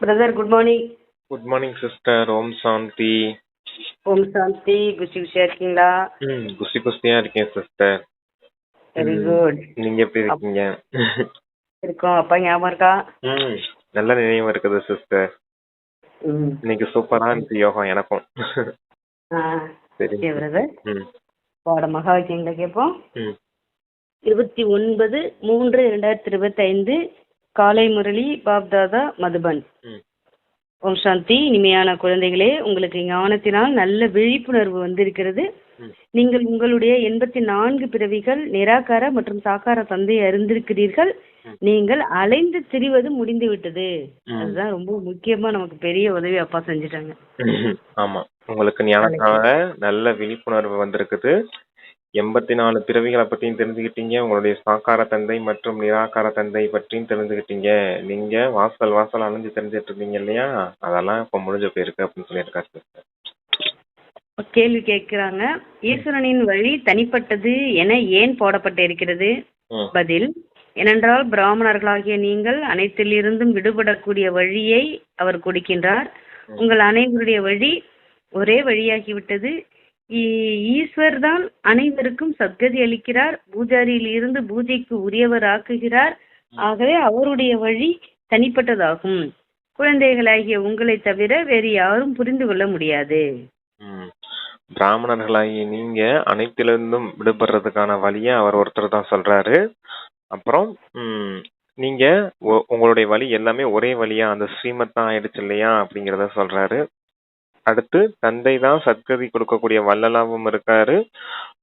Brother good morning. Good morning sister. Om Shanti. Om Shanti. குஷி குஷியா இருக்கீங்களா? குஷி குஷியா இருக்கேன் சிஸ்டர். Very good. நீங்க எப்படி இருக்கீங்க? இருக்கோம். அப்பா ஞாபகம் இருக்கா? நல்ல நினைவு இருக்குது சிஸ்டர். இன்னைக்கு சூப்பரா இருந்துச்சு யோகா எனக்கும். சரி பிரதர். பாட மகா வாக்கியங்களை கேட்போம். 29/3/2025 காலை முரளி பாப்தாதா மதுபன். ஓம் சாந்தி. இனிமையான குழந்தைகளே, உங்களுக்கு ஞானத்தினால் நல்ல விழிப்புணர்வு வந்திருக்கிறது. நீங்கள் உங்களுடைய 84 பிறவிகள் நிராகார மற்றும் சாகார தந்தையை அறிந்திருக்கிறீர்கள். நீங்கள் அலைந்து திரிவது முடிந்து விட்டது. அதுதான் ரொம்ப முக்கியமா நமக்கு பெரிய உதவி அப்பா செஞ்சுட்டாங்க. ஆமா, உங்களுக்கு ஞானத்தால நல்ல விழிப்புணர்வு வந்திருக்குது. 84 பிறவிகளை பத்தியும் தெரிஞ்சுக்கிட்டீங்க. உங்களுடைய சாக்கார தந்தை மற்றும் நிராகார தந்தை பற்றியும் தெரிஞ்சுக்கிட்டீங்க. நீங்க வாசல் அலைஞ்சு தெரிஞ்சிட்டு இருந்தீங்க இல்லையா, அதெல்லாம் இப்ப முடிஞ்ச போயிருக்கு அப்படின்னு சொல்லியிருக்காரு. கேள்வி கேட்கிறாங்க, ஈஸ்வரனின் வழி தனிப்பட்டது என ஏன் போடப்பட்டு இருக்கிறது? பதில், ஏனென்றால் பிராமணர்களாகிய நீங்கள் அனைத்திலிருந்தும் விடுபடக்கூடிய வழியை அவர் கொடுக்கின்றார். உங்கள் அனைவருடைய வழி ஒரே வழியாகிவிட்டது. ஈஸ்வர் தான் அனைவருக்கும் சத்கதி அளிக்கிறார். பூஜாரியில் இருந்து பூஜைக்கு உரியவர் ஆக்குகிறார். ஆகவே அவருடைய வழி தனிப்பட்டதாகும். குழந்தைகளாகிய உங்களை தவிர வேறு யாரும் புரிந்து கொள்ள முடியாது. பிராமணர்களாகிய நீங்க அனைத்திலிருந்தும் விடுபடுறதுக்கான வழிய அவர் ஒருத்தர் தான் சொல்றாரு. அப்புறம் நீங்க உங்களுடைய வழி எல்லாமே ஒரே வழியா அந்த ஸ்ரீமத் தான் ஆயிடுச்சு இல்லையா அப்படிங்கிறத சொல்றாரு. அடுத்து தந்தை தான் சத்கதி கொடுக்கக்கூடிய வள்ளலாவும் இருக்காரு.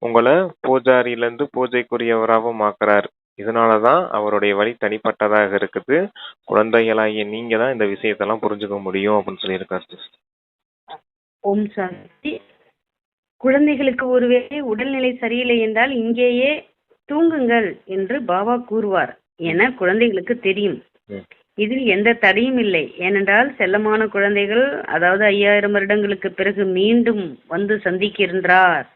உங்களை பூஜாரியில இருந்து பூஜைக்குரியவராகவும் ஆக்குறாரு. இதனாலதான் அவருடைய வழி தனிப்பட்டதாக இருக்குது. குழந்தைகளாகிய நீங்க தான் இந்த விஷயத்தெல்லாம் புரிஞ்சுக்க முடியும் அப்படின்னு சொல்லியிருக்காரு. ஓம் சாந்தி. குழந்தைகளுக்கு ஒருவேளை உடல்நிலை சரியில்லை என்றால் இங்கேயே தூங்குங்கள் என்று பாபா கூறுவார் என குழந்தைகளுக்கு தெரியும். இதில் எந்த தடையும் இல்லை. ஏனென்றால் செல்லமான குழந்தைகள், அதாவது 5000 வருடங்களுக்கு பிறகு மீண்டும் வந்து சந்திக்கின்றார்.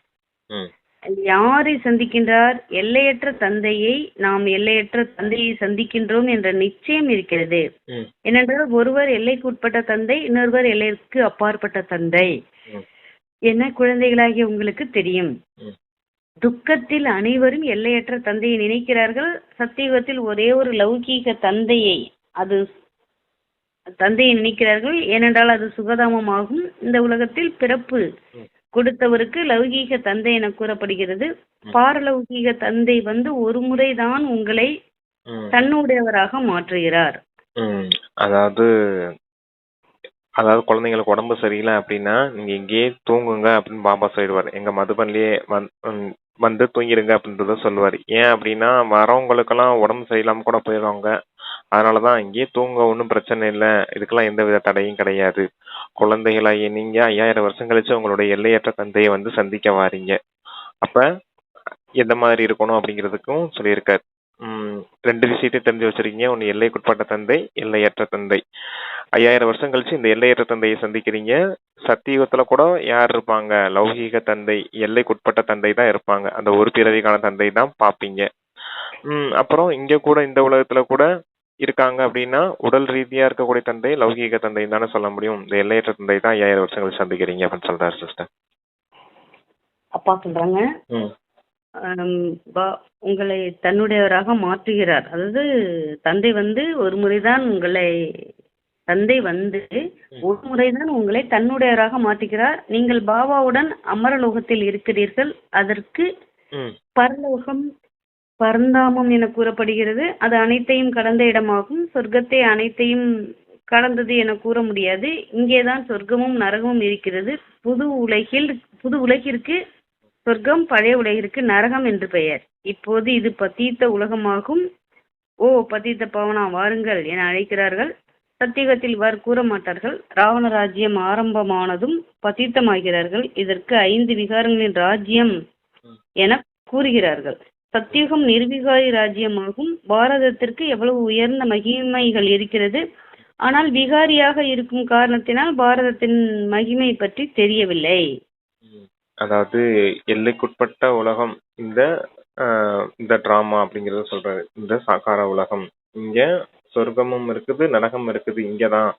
யாரை சந்திக்கின்றார்? எல்லையற்ற தந்தையை. நாம் எல்லையற்ற தந்தையை சந்திக்கின்றோம் என்ற நிச்சயம் இருக்கிறது. ஏனென்றால் ஒருவர் எல்லைக்கு உட்பட்ட தந்தை, இன்னொருவர் எல்லைக்கு அப்பாற்பட்ட தந்தை என குழந்தைகளாகிய உங்களுக்கு தெரியும். துக்கத்தில் அனைவரும் எல்லையற்ற தந்தையை நினைக்கிறார்கள். சத்தியுகத்தில் ஒரே ஒரு லௌகீக தந்தையை நினைக்கிறார்கள். ஏனென்றால் அது சுகதாமமாகும். இந்த உலகத்தில் பிறப்பு கொடுத்தவருக்கு லௌகீக தந்தை என கூறப்படுகிறது. பாரலௌகீக தந்தை வந்து ஒரு முறைதான் உங்களை தன்னுடையவராக மாற்றுகிறார். அதாவது குழந்தைங்களுக்கு உடம்பு சரியில்லை அப்படின்னா நீங்க இங்கேயே தூங்குங்க அப்படின்னு பாபா சொல்லிடுவார். எங்க மதுபன்லயே வந்து தூங்கிடுங்க அப்படின்றத சொல்லுவார். ஏன் அப்படின்னா வரவங்களுக்கெல்லாம் உடம்பு சரியில்லாம கூட போயிடுவாங்க. அதனாலதான் இங்கேயே தூங்க ஒன்றும் பிரச்சனை இல்லை, இதுக்கெல்லாம் எந்த வித தடையும் கிடையாது. குழந்தைகளாகிய நீங்க 5000 வருஷம் கழிச்சு உங்களுடைய எல்லையற்ற தந்தையை வந்து சந்திக்க வாரீங்க. அப்ப எந்த மாதிரி இருக்கணும் அப்படிங்கிறதுக்கும் சொல்லியிருக்காரு. 2 விஷயத்தையும் தெரிஞ்சு வச்சிருக்கீங்க. ஒன்னு எல்லைக்குட்பட்ட தந்தை, எல்லையற்ற தந்தை. 5000 வருஷம் கழிச்சு இந்த எல்லையற்ற தந்தையை சந்திக்கிறீங்க. சத்தியுகத்துல கூட யார் இருப்பாங்க? லௌகீக தந்தை, எல்லைக்குட்பட்ட தந்தை தான் இருப்பாங்க. அந்த ஒரு பிறவிக்கான தந்தை தான் பாப்பீங்க. அப்புறம் இங்க கூட இந்த உலகத்துல கூட இருக்காங்க அப்படின்னா உடல் ரீதியா இருக்கக்கூடிய தந்தை லௌகீக தந்தை தானே சொல்ல முடியும். இந்த எல்லையற்ற தந்தை தான் 5000 வருஷம் கழிச்சு சந்திக்கிறீங்க அப்படின்னு சொல்றாரு சிஸ்டர். அப்பா சொல்றாங்க, உங்களை தன்னுடையவராக மாற்றுகிறார். அதாவது தந்தை வந்து ஒரு முறைதான் உங்களை தன்னுடையவராக மாற்றுகிறார். நீங்கள் பாபாவுடன் அமரலோகத்தில் இருக்கிறீர்கள். அதற்கு பரலோகம் பரந்தாமம் என கூறப்படுகிறது. அது அனைத்தையும் கடந்த இடமாகும். சொர்க்கத்தை அனைத்தையும் கடந்தது என கூற முடியாது. இங்கேதான் சொர்க்கமும் நரகமும் இருக்கிறது. புது உலகிற்கு சொர்க்கம், பழைய உலகிற்கு நரகம் என்று பெயர். இப்போது இது பத்தீத்த உலகமாகும். ஓ பத்தீத்த பவனா, வாருங்கள் என அழைக்கிறார்கள். சத்தியகத்தில் இவ்வாறு கூற மாட்டார்கள். ராவண ராஜ்யம் ஆரம்பமானதும் பத்தீத்தமாகிறார்கள். இதற்கு 5 விகாரங்களின் ராஜ்யம் என கூறுகிறார்கள். சத்தியுகம் நிர்விகாரி ராஜ்யமாகும். பாரதத்திற்கு எவ்வளவு உயர்ந்த மகிமைகள் இருக்கிறது. ஆனால் விகாரியாக இருக்கும் காரணத்தினால் பாரதத்தின் மகிமை பற்றி தெரியவில்லை. அதாவது எல்லைக்குட்பட்ட உலகம் இந்த டிராமா அப்படிங்கறத சொல்றாரு. இந்த சாக்கார உலகம், இங்க சொர்க்கமும் இருக்குது நரகம் இருக்குது இங்கதான்.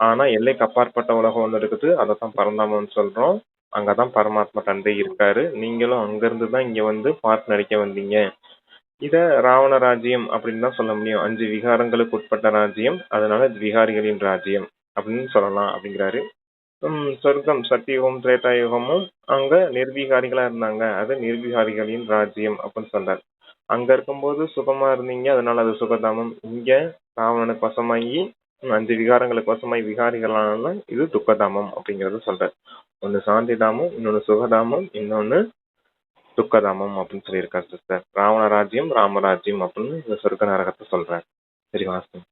ஆனா எல்லைக்கு அப்பாற்பட்ட உலகம் ஒண்ணு இருக்குது. அதத்தான் பரந்தாமம்னு சொல்றோம். அங்கதான் பரமாத்மா தந்தை இருக்காரு. நீங்களும் அங்கிருந்து தான் இங்க வந்து பார்த்து நடிக்க வந்தீங்க. இத ராவண ராஜ்யம் அப்படின்னு தான் சொல்ல முடியும். 5 விகாரங்களுக்கு உட்பட்ட ராஜ்யம். அதனால இது விகாரிகளின் ராஜ்யம் அப்படின்னு சொல்லலாம் அப்படிங்கிறாரு. சொர்க்கம் சத்தியுகம் திரேதாயுகமும் அங்க நிர்விகாரிகளா இருந்தாங்க. அது நிர்விகாரிகளின் ராஜ்யம் அப்படின்னு சொல்றாரு. அங்க இருக்கும்போது சுகமா இருந்தீங்க, அதனால அது சுகதாமம். இங்க ராவணனுக்கு வசமாகி 5 விகாரங்களுக்கு வசமாகி விகாரிகளான இது துக்கதாமம் அப்படிங்கறத சொல்றாரு. ஒன்னு சாந்திதாமம், இன்னொன்னு சுகதாமம், இன்னொன்னு துக்கதாமம் அப்படின்னு சொல்லியிருக்காரு சிஸ்டர். ராவண ராஜ்யம் ராமராஜ்யம் அப்படின்னு இந்த சொர்க்க நரகத்தை சொல்றாரு. சரி வாசம்.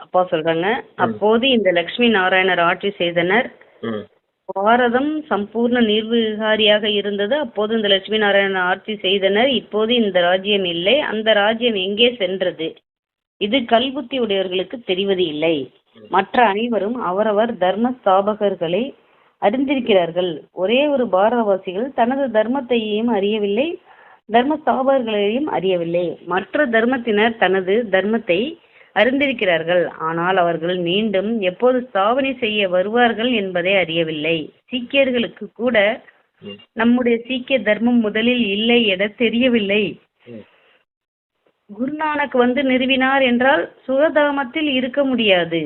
அப்பா சொல்றாங்க, அப்போது இந்த லட்சுமி நாராயணர் ஆட்சி செய்தனர். ம் பாரதம் சம்பூர்ண நிர்விகாரியாக இருந்தது. அப்போது இந்த லட்சுமி நாராயணன் ஆட்சி செய்தனர். இப்போது இந்த ராஜ்யம் இல்லை. அந்த ராஜ்யம் எங்கே சென்றது? இது கல்புத்தி உடையவர்களுக்கு தெரிவது இல்லை. மற்ற அனைவரும் அவரவர் தர்ம ஸ்தாபகர்களை அறிந்திருக்கிறார்கள். ஒரே ஒரு பாரதவாசிகள் தனது தர்மத்தையும் அறியவில்லை, தர்ம ஸ்தாபகர்களையும் அறியவில்லை. மற்ற தர்மத்தினர் தனது தர்மத்தை அறிந்திருக்கிறார்கள், ஆனால் அவர்கள் மீண்டும் எப்போது ஸ்தாபனை செய்ய வருவார்கள் என்பதை அறியவில்லை. சீக்கியர்களுக்கு கூட நம்முடைய சீக்கிய தர்மம் முதலில் இல்லை என தெரியவில்லை. குருநானக் வந்து நிறுவினார் என்றால் சுகதாமத்தில் இருக்க முடியாது.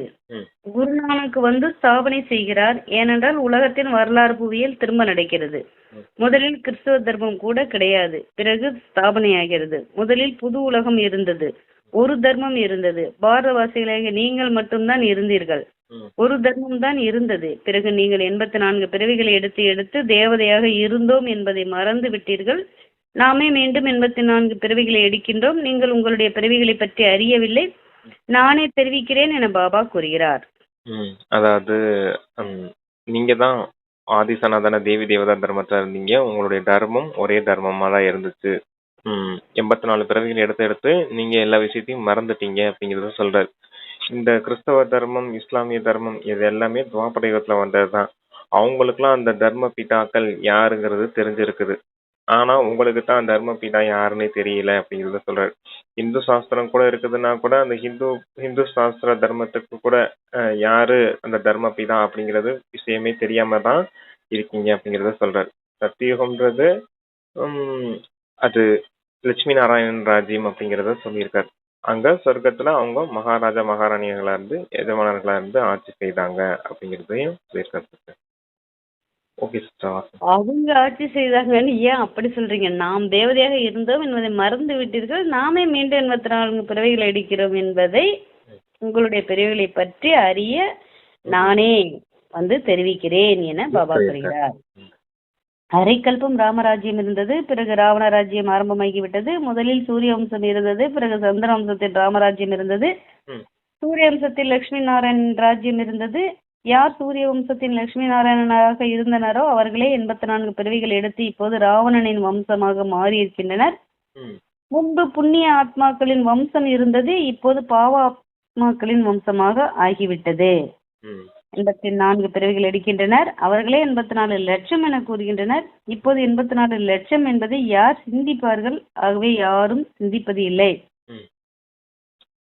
குருநானக் வந்து ஸ்தாபனை செய்கிறார், ஏனென்றால் உலகத்தின் வரலாறு புவியியல் திரும்ப நடக்கிறது. முதலில் கிறிஸ்தவ தர்மம் கூட கிடையாது, பிறகு ஸ்தாபனையாகிறது. முதலில் புது உலகம் இருந்தது, ஒரு தர்மம் இருந்தது. பாரதவாசிகளாக நீங்கள் மட்டும்தான் இருந்தீர்கள், ஒரு தர்மம் தான் இருந்தது. பிறகு நீங்கள் 84 பிறவிகளை எடுத்து எடுத்து தேவதையாக இருந்தோம் என்பதை மறந்து விட்டீர்கள். நாமே மீண்டும் 84 பிறவிகளை எடுக்கின்றோம். நீங்கள் உங்களுடைய பிறவிகளை பற்றி அறியவில்லை, நானே தெரிவிக்கிறேன் என பாபா கூறுகிறார். அதாவது நீங்க தான் ஆதிசனாதன தேவி தேவதா தர்மத்துல இருந்தீங்க. உங்களுடைய தர்மம் ஒரே தர்மமா தான் இருந்துச்சு. 84 பிறவிகள் எடுத்து எடுத்து நீங்க எல்லா விஷயத்தையும் மறந்துட்டீங்க அப்படிங்கறத சொல்றாரு. இந்த கிறிஸ்தவ தர்மம், இஸ்லாமிய தர்மம் இது எல்லாமே துவாபர யுகத்துல வந்ததுதான். அவங்களுக்குலாம் அந்த தர்ம பிதாக்கள் யாருங்கிறது தெரிஞ்சிருக்குது. ஆனா உங்களுக்கு தான் தர்ம பிதா யாருன்னே தெரியல அப்படிங்கறத சொல்றாரு. இந்து சாஸ்திரம் கூட இருக்குதுன்னா கூட அந்த ஹிந்து சாஸ்திர தர்மத்துக்கு கூட யாரு அந்த தர்ம பிதா அப்படிங்கிறது விஷயமே தெரியாம தான் இருக்கீங்க அப்படிங்கறத சொல்றாரு. சத்தியுகம்ன்றது அது லட்சுமி நாராயணன் ராஜ்யம் அப்படிங்கறத சொல்லியிருக்காரு. அங்க சொர்க்கத்துல அவங்க மகாராஜா மகாராணிகளா இருந்து எஜமானர்களா இருந்து ஆட்சி செய்தாங்க அப்படிங்கறதையும் சொல்லியிருக்காரு. Okay sister. அவங்க ஆட்சி செய்தாங்கன்னு ஏன் அப்படி சொல்றீங்க? நாம் தேவதையாக இருந்தோம் என்பதை மறந்து விட்டீர்கள். நாமே மீண்டும் 84 பிறவிகளை அடிக்கிறோம் என்பதை உங்களுடைய பிறவிகளை பற்றி அறிய நானே வந்து தெரிவிக்கிறேன் என பாபா கூறுகிறார். அரைக்கல்பம் ராமராஜ்யம் இருந்தது, பிறகு ராவண ராஜ்யம் ஆரம்பமாகிவிட்டது. முதலில் சூரிய வம்சம் இருந்தது, பிறகு சந்திர வம்சத்தில் ராமராஜ்யம் இருந்தது. சூரிய வம்சத்தில் லட்சுமி நாராயணன் ராஜ்யம் இருந்தது. யார் சூரிய வம்சத்தின் லட்சுமி நாராயணனாக இருந்தனரோ அவர்களே 84 பிறவிகள் எடுத்து இப்போது ராவணனின் வம்சமாக மாறி இருக்கின்றனர். முன்பு புண்ணிய ஆத்மாக்களின் வம்சம் இருந்தது, இப்போது பாவ ஆத்மாக்களின் வம்சமாக ஆகிவிட்டது. 84 பிறவிகள் எடுக்கின்றனர், அவர்களே 84 லட்சம் என கூறுகின்றனர். இப்போது 84 லட்சம் என்பதை யார் சிந்திப்பார்கள்? ஆகவே யாரும் சிந்திப்பது இல்லை.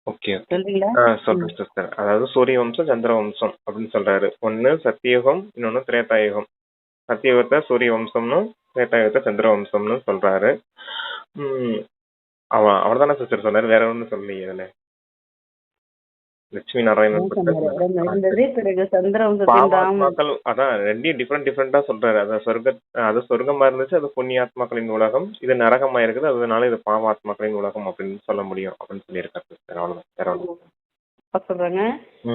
ஓகே சொல்றேன் சிஸ்டர். அதாவது சூரிய வம்சம் சந்திர வம்சம் அப்படின்னு சொல்றாரு. ஒன்னு சத்தியுகம், இன்னொன்னு திரேதாயுகம். சத்தியுகத்தை சூரிய வம்சம்னு திரேதாயுகத்தை சந்திர வம்சம்னு சொல்றாரு. அவர்தானே சிஸ்டர் சொன்னாரு, வேற ஒன்னும் சொல்லலையே இதுல. லட்சுமி நாராயணன் அதான் ரெண்டையும் டிஃப்ரெண்டா சொல்றாரு. அது சொர்க்கமா இருந்துச்சு, அது புண்ணியாத்மாக்களின் உலகம். இது நரகமா இருக்குது, அதனால இது பாவாத்மாக்களின் உலகம் அப்படின்னு சொல்ல முடியும் அப்படின்னு சொல்லியிருக்காரு. அவ்வளவுதான் சொல்றாங்க.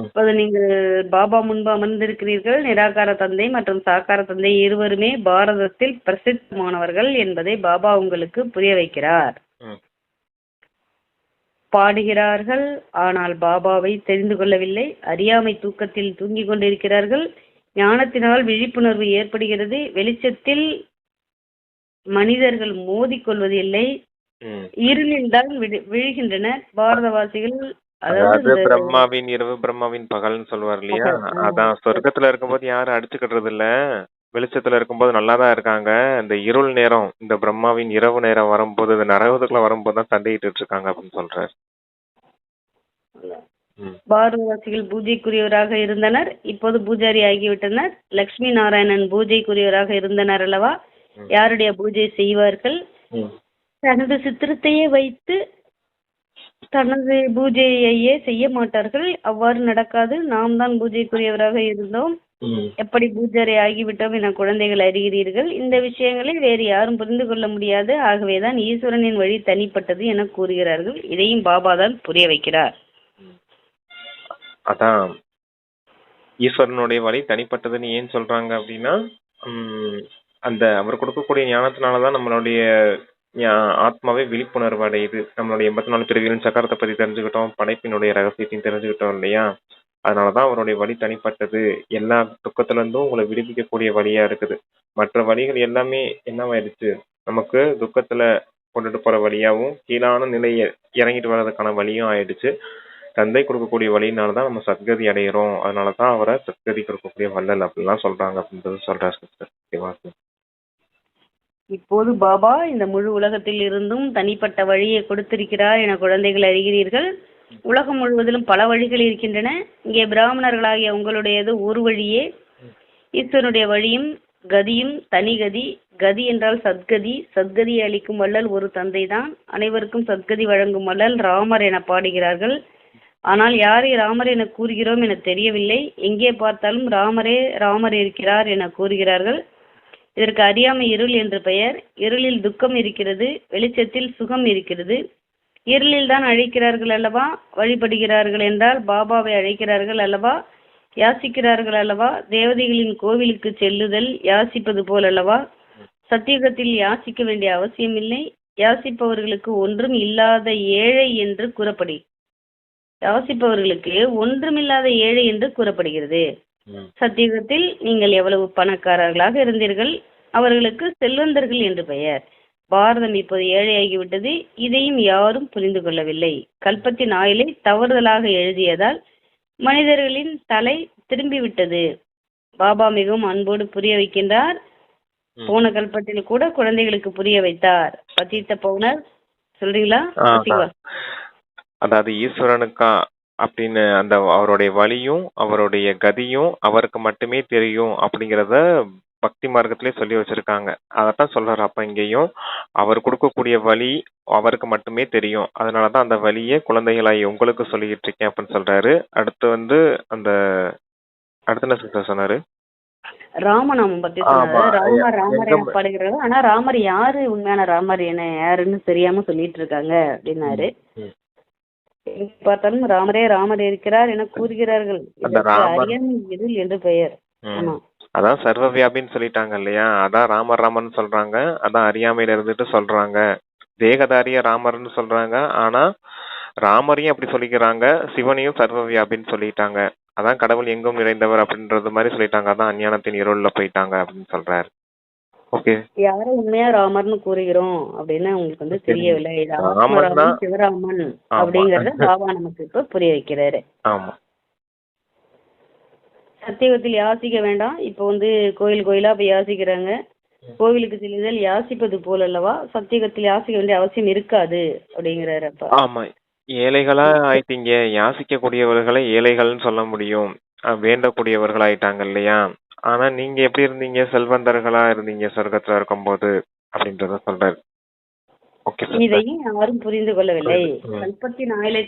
இப்போது நீங்கள் பாபா முன்பு அமர்ந்திருக்கிறீர்கள். நிராகார தந்தை மற்றும் சாக்கார தந்தை இருவருமே பாரதத்தில் பிரசித்தமானவர்கள் என்பதை பாபா உங்களுக்கு புரிய வைக்கிறார். பாடுகிறார்கள், ஆனால் பாபாவை தெரிந்து கொள்ளவில்லை. அறியாமை தூக்கத்தில் தூங்கிக் கொண்டிருக்கிறார்கள். ஞானத்தினால் விழிப்புணர்வு ஏற்படுகிறது. வெளிச்சத்தில் மனிதர்கள் மோதிக்கொள்வது இல்லை, இருளில் தான் விழுகின்றனர். பாரதவாசிகள் அதாவது பிரம்மாவின் இரவு பிரம்மாவின் பகல்னு சொல்லுவார் இல்லையா? அதான் சொர்க்கத்துல இருக்கும்போது யாரும் அடிச்சுக்கிட்டது இல்ல, வெளிச்சத்துல இருக்கும்போது நல்லாதான் இருக்காங்க. இந்த இருள் நேரம், இந்த பிரம்மாவின் இரவு நேரம் வரும்போது, இந்த நரகத்துக்குள்ள வரும்போது தான் சண்டையிட்டு இருக்காங்க அப்படின்னு சொல்றாரு. ம். பாரதவாசிகள் பூஜைக்குரியவராக இருந்தனர், இப்போது பூஜாரி ஆகிவிட்டனர். லட்சுமி நாராயணன் பூஜைக்குரியவராக இருந்தனர் அல்லவா? ம். யாருடைய பூஜை செய்வார்கள்? ம். தனது சித்திரத்தையே வைத்து தனது பூஜையையே செய்ய மாட்டார்கள். அவ்வாறு நடக்காது. நாம் தான் பூஜைக்குரியவராக இருந்தோம், ம். எப்படி பூஜாரி ஆகிவிட்டோம் என குழந்தைகள் அறிகிறீர்கள். இந்த விஷயங்களை வேறு யாரும் புரிந்து கொள்ள முடியாது. ஆகவேதான் ஈஸ்வரனின் வழி தனிப்பட்டது என கூறுகிறார்கள். இதையும் பாபா தான் புரிய வைக்கிறார். அதான் ஈஸ்வரனுடைய வழி தனிப்பட்டதுன்னு ஏன் சொல்றாங்க அப்படின்னா, அந்த அவர் கொடுக்கக்கூடிய ஞானத்தினாலதான் நம்மளுடைய ஆத்மாவே விழிப்புணர்வு அடையுது. நம்மளுடைய 84 பிறவிகளின் சக்கரத்தை பத்தி தெரிஞ்சுக்கிட்டோம், படைப்பினுடைய ரகசியத்தையும் தெரிஞ்சுக்கிட்டோம் இல்லையா? அதனாலதான் அவருடைய வழி தனிப்பட்டது. எல்லா துக்கத்துல இருந்தும் உங்களை விடுவிக்கக்கூடிய வழியா இருக்குது. மற்ற வழிகள் எல்லாமே என்னவாயிடுச்சு, நமக்கு துக்கத்துல கொண்டுட்டு போற வழியாவும் கீழான நிலையை இறங்கிட்டு வர்றதுக்கான வழியும் ஆயிடுச்சு. தந்தை கொடுக்கக்கூடிய வழியினாலதான் நம்ம சத்கதி அடையிறோம். அதனாலதான் அவரை சத்கதி கொடுக்கக்கூடிய வள்ளல் அப்படின்லாம் சொல்றாங்க அப்படின்றது சொல்றாரு சிஸ்டர். ஓகேவா? இப்போது பாபா இந்த முழு உலகத்தில் இருந்தும் தனிப்பட்ட வழியை கொடுத்திருக்கிறார் என குழந்தைகள் அறிகிறீர்கள். உலகம் முழுவதிலும் பல வழிகள் இருக்கின்றன. இங்கே பிராமணர்களாகிய உங்களுடையது ஒரு வழியே. ஈஸ்வரனுடைய வழியும் கதியும் தனி கதி. கதி என்றால் சத்கதி. சத்கதியை அளிக்கும் வள்ளல் ஒரு தந்தை தான். அனைவருக்கும் சத்கதி வழங்கும் வள்ளல் ராமர் என பாடுகிறார்கள். ஆனால் யாரை ராமர் என கூறுகிறோம் என தெரியவில்லை. எங்கே பார்த்தாலும் ராமரே ராமர் இருக்கிறார் என கூறுகிறார்கள். இதற்கு அறியாமை இருள் என்று பெயர். இருளில் துக்கம் இருக்கிறது, வெளிச்சத்தில் சுகம் இருக்கிறது. இருளில் தான் அழைக்கிறார்கள் அல்லவா? வழிபடுகிறார்கள் என்றால் பாபாவை அழைக்கிறார்கள் அல்லவா? யாசிக்கிறார்கள் அல்லவா? தேவதைகளின் கோவிலுக்கு செல்லுதல் யாசிப்பது போல் அல்லவா? சத்தியுகத்தில் யாசிக்க வேண்டிய அவசியம் இல்லை. யாசிப்பவர்களுக்கு ஒன்றும் இல்லாத ஏழை என்று யாசிப்பவர்களுக்கு ஒன்றுமில்லாத ஏழை என்று கூறப்படுகிறது. சத்தியுகத்தில் நீங்கள் எவ்வளவு பணக்காரர்களாக இருந்தீர்கள், அவர்களுக்கு செல்வந்தர்கள் என்று பெயர். பாரதம் இப்போது ஏழையாகிவிட்டது. இதையும் யாரும் புரிந்து கொள்ளவில்லை. கல்பத்தின் ஆயுளை தவறுதலாக எழுதியதால் மனிதர்களின் தலை திரும்பிவிட்டது. பாபா மிகவும் அன்போடு புரிய வைக்கின்றார். போன கல்பத்தில் கூட குழந்தைகளுக்கு புரிய வைத்தார். பத்தித்த பவுனர் சொல்றீங்களா? அதாவது ஈஸ்வரனுக்கா அப்படின்னு அந்த அவருடைய வழியும் அவருடைய கதியும் அவருக்கு மட்டுமே தெரியும் அப்படிங்கிறத பக்தி மார்க்கத்திலே சொல்லி வச்சிருக்காங்க. அதத்தான் சொல்றாரு. அப்ப இங்கேயும் அவர் கொடுக்கக்கூடிய வழி அவருக்கு மட்டுமே தெரியும். அதனாலதான் அந்த வழியை குழந்தைகளாகி உங்களுக்கு சொல்லிக்கிட்டு இருக்கேன் அப்படின்னு சொல்றாரு. அடுத்து அந்த அடுத்து என்ன சிஸ்டர் சொன்னாரு? ராமநாமம் பத்தி சொன்னாரு. ராமர் ராமர் என பாடுகிறார்கள். ஆனா ராமர் யாரு, உண்மையான ராமர் என்ன யாருன்னு தெரியாம சொல்லிட்டு இருக்காங்க அப்படின்னாரு. பார்த்தாலும் ராமரே ராமர் இருக்கிறார் என கூறுகிறார்கள். அறியாமை இருள் என்று பெயர். அதான் சர்வ வியாபின்னு சொல்லிட்டாங்க இல்லையா? அதான் ராமர் ராமர்னு சொல்றாங்க. அதான் அறியாமையில இருந்துட்டு சொல்றாங்க. தேகதாரிய ராமர்னு சொல்றாங்க. ஆனா ராமரையும் அப்படி சொல்லிக்கிறாங்க, சிவனையும் சர்வ வியாபின்னு சொல்லிட்டாங்க. அதான் கடவுள் எங்கும் நிறைந்தவர் அப்படின்றது மாதிரி சொல்லிட்டாங்க. அதான் அஞ்ஞானத்தின் இருள்ல போயிட்டாங்க அப்படின்னு சொல்றாரு. ஓகே, யாரை உண்மையா ராமர்னு கூறுகிறோம் அப்படின்னு உங்களுக்கு வந்து தெரியவில்லை. சிவராமன் அப்படிங்கறத பாபா நமக்கு இப்ப புரிய வைக்கிறாரு. ஆமா, சத்தியவத்தில் யாசிக்க வேண்டாம். இப்ப வந்து கோயிலா போய் யாசிக்கிறாங்க. கோவிலுக்கு செல்லுதல் யாசிப்பது போல் அல்லவா? சத்தியகத்தில் யாசிக்க வேண்டிய அவசியம் இருக்காது அப்படிங்கிறாரு. அப்ப ஆமா, ஏழைகளா ஆயிட்டீங்க. யாசிக்க கூடியவர்களை ஏழைகள்னு சொல்ல முடியும். வேண்டக்கூடியவர்கள் ஆயிட்டாங்க இல்லையா? ஆனா நீங்க எப்படி இருந்தீங்க? செல்வந்தர்களா இருந்தீங்க சொர்க்கத்துல இருக்கும்போது அப்படின்றத சொல்றாரு. இதையும் யாரும் புரிந்து கொள்ளவில்லை. கல்பத்தின் ஆயுளை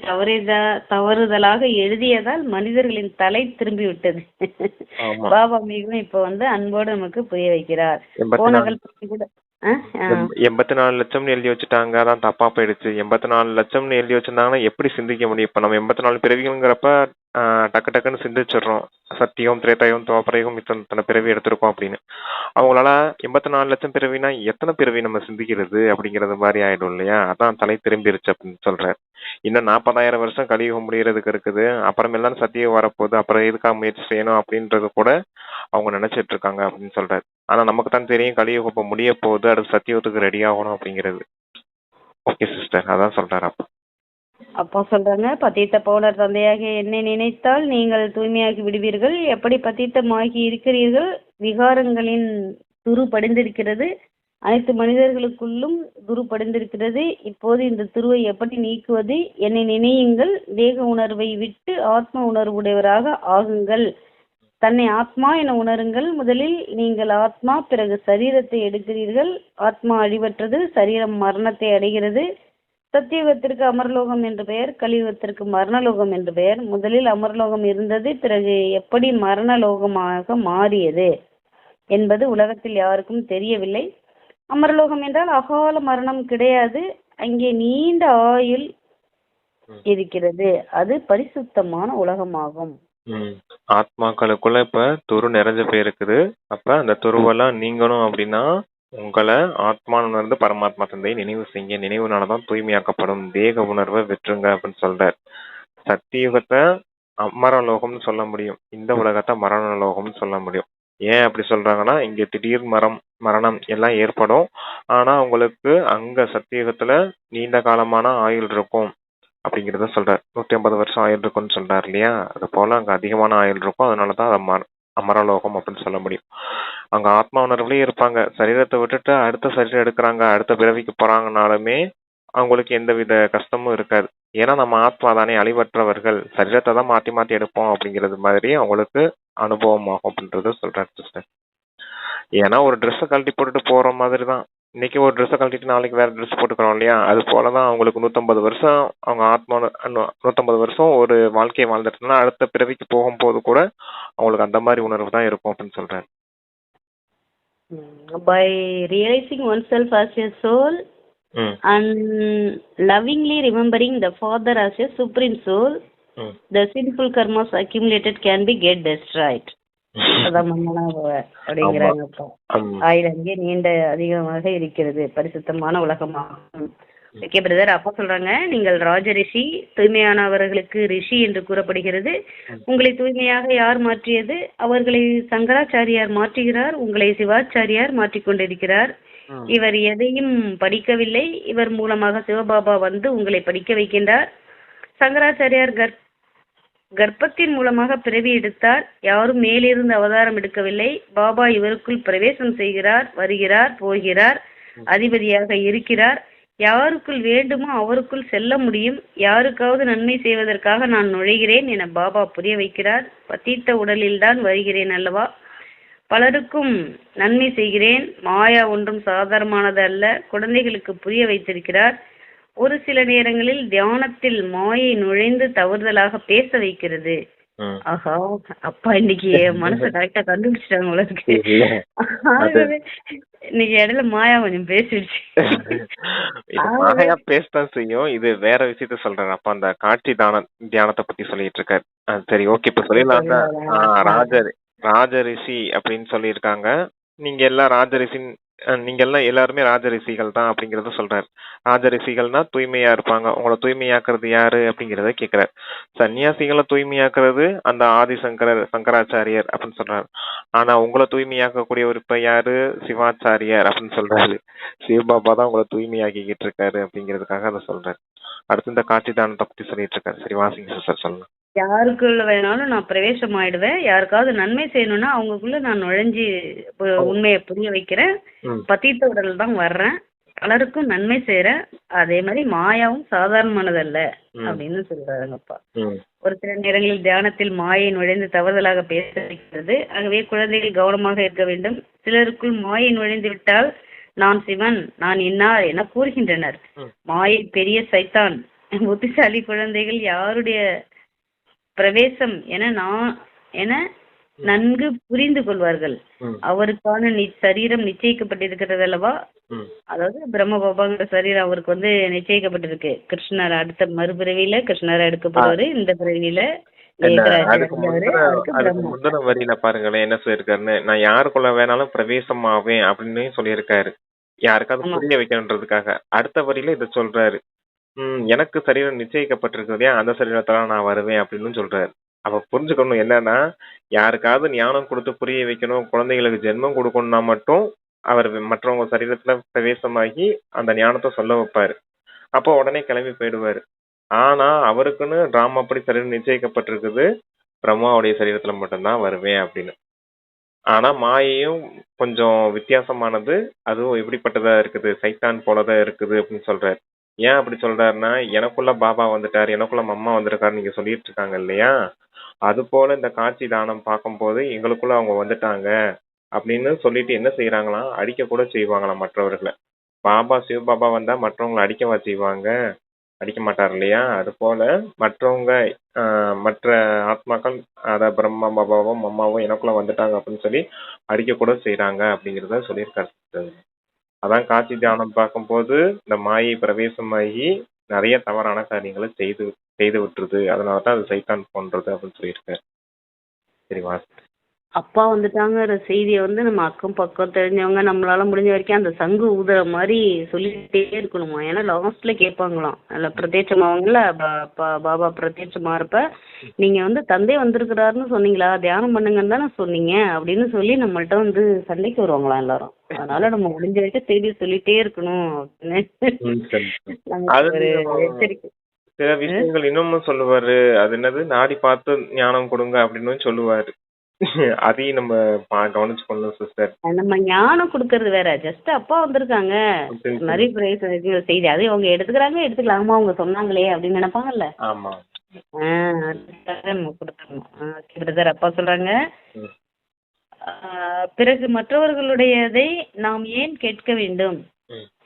தவறுதலாக எழுதியதால் மனிதர்களின் தலை திரும்பி விட்டது. பாபா மிகவும் இப்ப வந்து அன்போடு நமக்கு புரிய வைக்கிறார். போன கல்பத்தி கூட 84 லட்சம்னு எழுதி வச்சுட்டாங்க. அதான் தப்பா போயிடுச்சு. 84 லட்சம்னு எழுதி வச்சிருந்தாங்கன்னா எப்படி சிந்திக்க முடியும்? இப்ப நம்ம 84 பிறவிங்கிறப்ப டக்கு டக்குன்னு சிந்திச்சிடுறோம். சத்தியம், திரேதாயம், துவாபரயுகம் இத்தனை பிறவி எடுத்திருக்கோம் அப்படின்னு. அவங்களால 84 லட்சம் பிறவினா எத்தனை பிறவி நம்ம சிந்திக்கிறது அப்படிங்கறது மாதிரி ஆயிடும் இல்லையா? அதான் தலை திரும்பிருச்சு அப்படின்னு சொல்றாரு. இன்னும் 40,000 வருஷம் கலியுகம் முடியறதுக்கு இருக்குது. அப்புறமேலாம் சத்தியம் வரப்போகுது. அப்புறம் எதுக்காக முயற்சி செய்யணும் அப்படின்றது கூட அவங்க நினைச்சிட்டு இருக்காங்க அப்படின்னு சொல்றாரு. ஆனா நமக்கு தான் தெரியும் கலியுகம் இப்ப முடிய போகுது, அடுத்து சத்தியத்துக்கு ரெடி ஆகணும் அப்படிங்கிறது. ஓகே சிஸ்டர், அதான் சொல்றாரு. அப்பா சொல்றாங்க, பத்தித்த பவுனர் தந்தையாக என்னை நினைத்தால் நீங்கள் தூய்மையாகி விடுவீர்கள். எப்படி பத்தித்தமாகி இருக்கிறீர்கள்? விகாரங்களின் துரு படிந்திருக்கிறது. அனைத்து மனிதர்களுக்குள்ளும் துரு படிந்திருக்கிறது. இப்போது இந்த துருவை எப்படி நீக்குவது? என்னை நினையுங்கள், தேக உணர்வை விட்டு ஆத்ம உணர்வுடையவராக ஆகுங்கள். தன்னை ஆத்மா என உணருங்கள். முதலில் நீங்கள் ஆத்மா, பிறகு சரீரத்தை எடுக்கிறீர்கள். ஆத்மா அழிவற்றது, சரீரம் மரணத்தை அடைகிறது. சத்தியுகத்திற்கு அமர்லோகம் என்று பெயர், கலியுகத்திற்கு மரணலோகம் என்று பெயர். முதலில் அமர்லோகம் இருந்தது, பிறகு எப்படி மரணலோகமாக மாறியது என்பது உலகத்தில் யாருக்கும் தெரியவில்லை. அமரலோகம் என்றால் அகால மரணம் கிடையாது, அங்கே நீண்ட ஆயுள் இருக்கிறது. அது பரிசுத்தமான உலகமாகும். ஆத்மாக்களுக்குள்ள இப்ப துரு நிறைஞ்ச போயிருக்குது. அப்ப அந்த துருவெல்லாம் நீங்கணும் அப்படின்னா உங்களை ஆத்மான்னு உணர்ந்து பரமாத்மா தந்தையை நினைவு செய்ய, நினைவுனாலதான் தூய்மையாக்கப்படும். தேக உணர்வை வெற்றுங்க அப்படின்னு சொல்றார். சத்தியுகத்தை அமரலோகம்னு சொல்ல முடியும், இந்த உலகத்தை மரணலோகம்னு சொல்ல முடியும். ஏன் அப்படி சொல்றாங்கன்னா, இங்க திடீர் மரணம் எல்லாம் ஏற்படும். ஆனா உங்களுக்கு அங்க சத்தியுகத்துல நீண்ட காலமான ஆயுள் இருக்கும் அப்படிங்கிறத சொல்றாரு. 150 வருஷம் ஆயுள் இருக்கும்னு சொல்றாரு இல்லையா? அது போல அங்க அதிகமான ஆயுள் இருக்கும். அதனாலதான் அது அமரலோகம் அப்படின்னு சொல்ல முடியும். அங்க ஆத்மா உணர்வுலயே இருப்பாங்க. சரீரத்தை விட்டுட்டு அடுத்த சரீரம் எடுக்கிறாங்க, அடுத்த பிறவிக்கு போறாங்கனாலுமே அவங்களுக்கு எந்தவித கஷ்டமும் இருக்காது. ஏன்னா நம்ம ஆத்மா தானே, அழிவற்றவர்கள், சரீரத்தை தான் மாத்தி மாத்தி எடுப்போம் அப்படிங்கிறது மாதிரி அவங்களுக்கு அனுபவம் ஆகும் அப்படின்றத சொல்றாரு சிஸ்டர். ஏன்னா ஒரு ட்ரெஸ்ஸை கழட்டி போட்டுட்டு போற மாதிரி தான், இன்னைக்கு ஒரு ட்ரெஸ்ஸை கழட்டிட்டு நாளைக்கு வேற ட்ரெஸ் போட்டுக்கிறோம் இல்லையா? அது போலதான் அவங்களுக்கு 150 வருஷம் அவங்க ஆத்மா 150 வருஷம் ஒரு வாழ்க்கையை வாழ்ந்துட்டுனா அடுத்த பிறவிக்கு போகும்போது கூட அவங்களுக்கு அந்த மாதிரி உணர்வு தான் இருக்கும் அப்படின்னு சொல்றாரு. By realizing oneself as a soul and lovingly remembering the Father as a supreme soul, the sinful karmas accumulated can be get destroyed. அதான் அப்படிங்கிறாங்க. ஆயுள் அங்கே நீண்ட அதிகமாக இருக்கிறது, பரிசுத்தமான உலகமாகும். Okay brother. அப்பா சொல்றாங்க, நீங்கள் ராஜரிஷி, தூய்மையானவர்களுக்கு ரிஷி என்று கூறப்படுகிறது. உங்களை தூய்மையாக யார் மாற்றியது? அவர்களை சங்கராச்சாரியார் மாற்றுகிறார், உங்களை சிவாச்சாரியார் மாற்றிக்கொண்டிருக்கிறார். இவர் எதையும் படிக்கவில்லை, இவர் மூலமாக சிவபாபா வந்து உங்களை படிக்க வைக்கின்றார். சங்கராச்சாரியார் கர்ப்பத்தின் மூலமாக பிறவி எடுத்தார். யாரும் மேலிருந்து அவதாரம் எடுக்கவில்லை. பாபா இவருக்குள் பிரவேசம் செய்கிறார், வருகிறார், போகிறார், அதிபதியாக இருக்கிறார். யாருக்குள் வேண்டுமோ அவருக்குள் செல்ல முடியும். யாருக்காவது நன்மை செய்வதற்காக நான் நுழைகிறேன் என பாபா புரிய வைக்கிறார். பத்தீத்த உடலில்தான் வருகிறேன் அல்லவா, பலருக்கும் நன்மை செய்கிறேன். மாயா ஒன்றும் சாதாரணமானது அல்ல, குழந்தைகளுக்கு புரிய வைத்திருக்கிறார். ஒரு சில நேரங்களில் தியானத்தில் மாயை நுழைந்து தவறுதலாக பேச வைக்கிறது. ஆஹா, அப்பா இன்னைக்கு மனசை கரெக்டா கண்டுபிடிச்சிட்டாங்க உலகத்துக்கு. இன்னைக்கு இடையில மாயா கொஞ்சம் பேசிடுச்சு. மாயா பேசத்தான் செய்யும். இது வேற விஷயத்த சொல்றாரு. அப்ப அந்த காட்சி தியானத்தை பத்தி சொல்லிட்டு இருக்காரு. சரி, ஓகே. இப்ப சொல்லிடலாம். ராஜரிஷி அப்படின்னு சொல்லியிருக்காங்க. நீங்க எல்லாம் ராஜரிஷின், நீங்க எல்லாம் எல்லாருமே ராஜரிஷிகள் தான் அப்படிங்கறத சொல்றாரு. ராஜரிஷிகள்னா தூய்மையா இருப்பாங்க. உங்களை தூய்மையாக்குறது யாரு அப்படிங்கறத கேக்குறாரு. சன்னியாசிகளை தூய்மையாக்குறது அந்த சங்கராச்சாரியர் அப்படின்னு சொல்றாரு. ஆனா உங்களை தூய்மையாக்கக்கூடியவர் இப்ப யாரு? சிவாச்சாரியார் அப்படின்னு சொல்றாரு. சிவபாபா தான் உங்களை தூய்மையாக்கிக்கிட்டு இருக்காரு அப்படிங்கிறதுக்காக அதை சொல்றாரு. அடுத்து இந்த காட்சி தானத்தை பத்தி சொல்லிட்டு இருக்காரு. சரி, வாசிங்க சிஸ்டர், சொல்லுங்க. யாருக்குள்ள வேணாலும் நான் பிரவேசம் ஆயிடுவேன். யாருக்காவது நன்மை செய்யணும்னா அவங்களுக்குள்ள நான் நுழைஞ்சு உண்மையை புரிய வைக்கிறேன். பத்தீத்த உடல் தான் வர்றேன், பலருக்கும் நன்மை செய்யறேன். அதே மாதிரி மாயாவும் சாதாரணமானதல்ல அப்படின்னு சொல்றாங்கப்பா. ஒரு சில நேரங்களில் தியானத்தில் மாயை நுழைந்து தவறுதலாக பேச வைக்கிறது. ஆகவே குழந்தைகள் கவனமாக இருக்க வேண்டும். சிலருக்குள் மாயை நுழைந்து விட்டால் நான் சிவன், நான் இன்னார் என கூறுகின்றனர். மாயை பெரிய சைத்தான். புத்திசாலி குழந்தைகள் யாருடைய பிரவேசம் என நன்கு புரிந்து கொள்வார்கள். அவருக்கான சரீரம் நிச்சயிக்கப்பட்டிருக்கிறது அல்லவா? அதாவது பிரம்ம பாபாங்கிற சரீரம் அவருக்கு வந்து நிச்சயிக்கப்பட்டிருக்கு. கிருஷ்ணர் அடுத்த மறுபிறவியில கிருஷ்ணர் எடுக்கப்படுவாரு. இந்த பிறவியில முந்தின வரியில பாருங்களேன் என்ன சொல்லியிருக்காருன்னு. நான் யாருக்குள்ள வேணாலும் பிரவேசம் ஆவேன் அப்படின்னு சொல்லியிருக்காரு, யாருக்காவது புரிய வைக்கணுன்றதுக்காக. அடுத்த வரியில இத சொல்றாரு, எனக்கு சரீரம் நிச்சயிக்கப்பட்டிருக்கு இல்லையா, அந்த சரீரத்துல நான் வருவேன் அப்படின்னு சொல்றாரு. அப்ப புரிஞ்சுக்கணும் என்னன்னா, யாருக்காவது ஞானம் கொடுத்து புரிய வைக்கணும், குழந்தைகளுக்கு ஜென்மம் கொடுக்கணும்னா மட்டும் அவர் மற்றவங்க சரீரத்துல பிரவேசமாகி அந்த ஞானத்தை சொல்ல வைப்பாரு. அப்போ உடனே கிளம்பி போயிடுவாரு. ஆனா அவருக்குன்னு டிராமா படி சரீரம் நிச்சயிக்கப்பட்டிருக்குது, பிரம்மாவுடைய சரீரத்துல மட்டும்தான் வருவேன் அப்படின்னு. ஆனா மாயையும் கொஞ்சம் வித்தியாசமானது. அதுவும் எப்படிப்பட்டதா இருக்குது, சைத்தான் போலதான் இருக்குது அப்படின்னு சொல்றாரு. ஏன் அப்படி சொல்றாருன்னா, எனக்குள்ள பாபா வந்துட்டாரு, எனக்குள்ள மம்மா வந்திருக்காருன்னு நீங்க சொல்லிட்டு இருக்காங்க இல்லையா? அது போல இந்த காட்சி தானம் பார்க்கும்போது எங்களுக்குள்ள அவங்க வந்துட்டாங்க அப்படின்னு சொல்லிட்டு என்ன செய்யறாங்களாம், அடிக்க கூட செய்வாங்களாம் மற்றவர்களை. பாபா சிவபாபா வந்தா மற்றவங்களை அடிக்கவா செய்வாங்க? அடிக்க மாட்டார் இல்லையா? அது போல மற்றவங்க மற்ற ஆத்மாக்கள், அதாவது பிரம்மா பாபாவும் அம்மாவும் எனக்குள்ள வந்துட்டாங்க அப்படின்னு சொல்லி அடிக்க கூட செய்றாங்க அப்படிங்கிறத சொல்லியிருக்காரு sister. அதான் காட்சி தியானம் பார்க்கும்போது இந்த மாயை பிரவேசமாகி நிறைய தவறான காரியங்களை செய்து செய்து விட்டுருது. அதனாலதான் அது சைத்தான் போன்றது அப்படின்னு சொல்லியிருக்காரு. சரிவா? அப்பா வந்துட்டாங்கிற செய்தியை வந்து நம்ம அக்கம் பக்கம் தெரிஞ்சவங்க நம்மளால முடிஞ்ச வரைக்கும் அந்த சங்கு ஊதுற மாதிரி சொல்லிட்டே இருக்கணுமா. ஏன்னா லாஸ்ட்ல கேட்பாங்களாம், அதில் பிரத்யட்சமாவங்கள பாபா பிரத்யட்சமா இருப்ப நீங்க வந்து தந்தை வந்திருக்கிறாருன்னு சொன்னீங்களா, தியானம் பண்ணுங்கன்னு தானே சொன்னீங்க அப்படின்னு சொல்லி நம்மள்ட்ட வந்து சண்டைக்கு வருவாங்களாம் எல்லாரும். அதனால நம்ம முடிஞ்ச வரைக்கும் செய்தி சொல்லிட்டே இருக்கணும் அப்படின்னு நமக்கு ஒரு எச்சரிக்கை. சில விஷயங்கள் இன்னமும் சொல்லுவாரு. அது என்னது, நாடி பார்த்து ஞானம் கொடுங்க அப்படின்னு சொல்லுவாரு. அதையும் நம்ம கவனிச்சுக்கணும் சிஸ்டர். நம்ம ஞானம் கொடுக்கறது வேற, ஜஸ்ட் அப்பா வந்திருக்காங்க நிறைய செய்தி அது அவங்க எடுத்துக்கிறாங்க, எடுத்துக்கலாமா அவங்க சொன்னாங்களே அப்படின்னு நினைப்பாங்கல்ல. ஆமா. நம்ம கொடுத்துடணும். பிரதர் அப்பா சொல்றாங்க, பிறகு மற்றவர்களுடையதை நாம் ஏன் கேட்க வேண்டும்?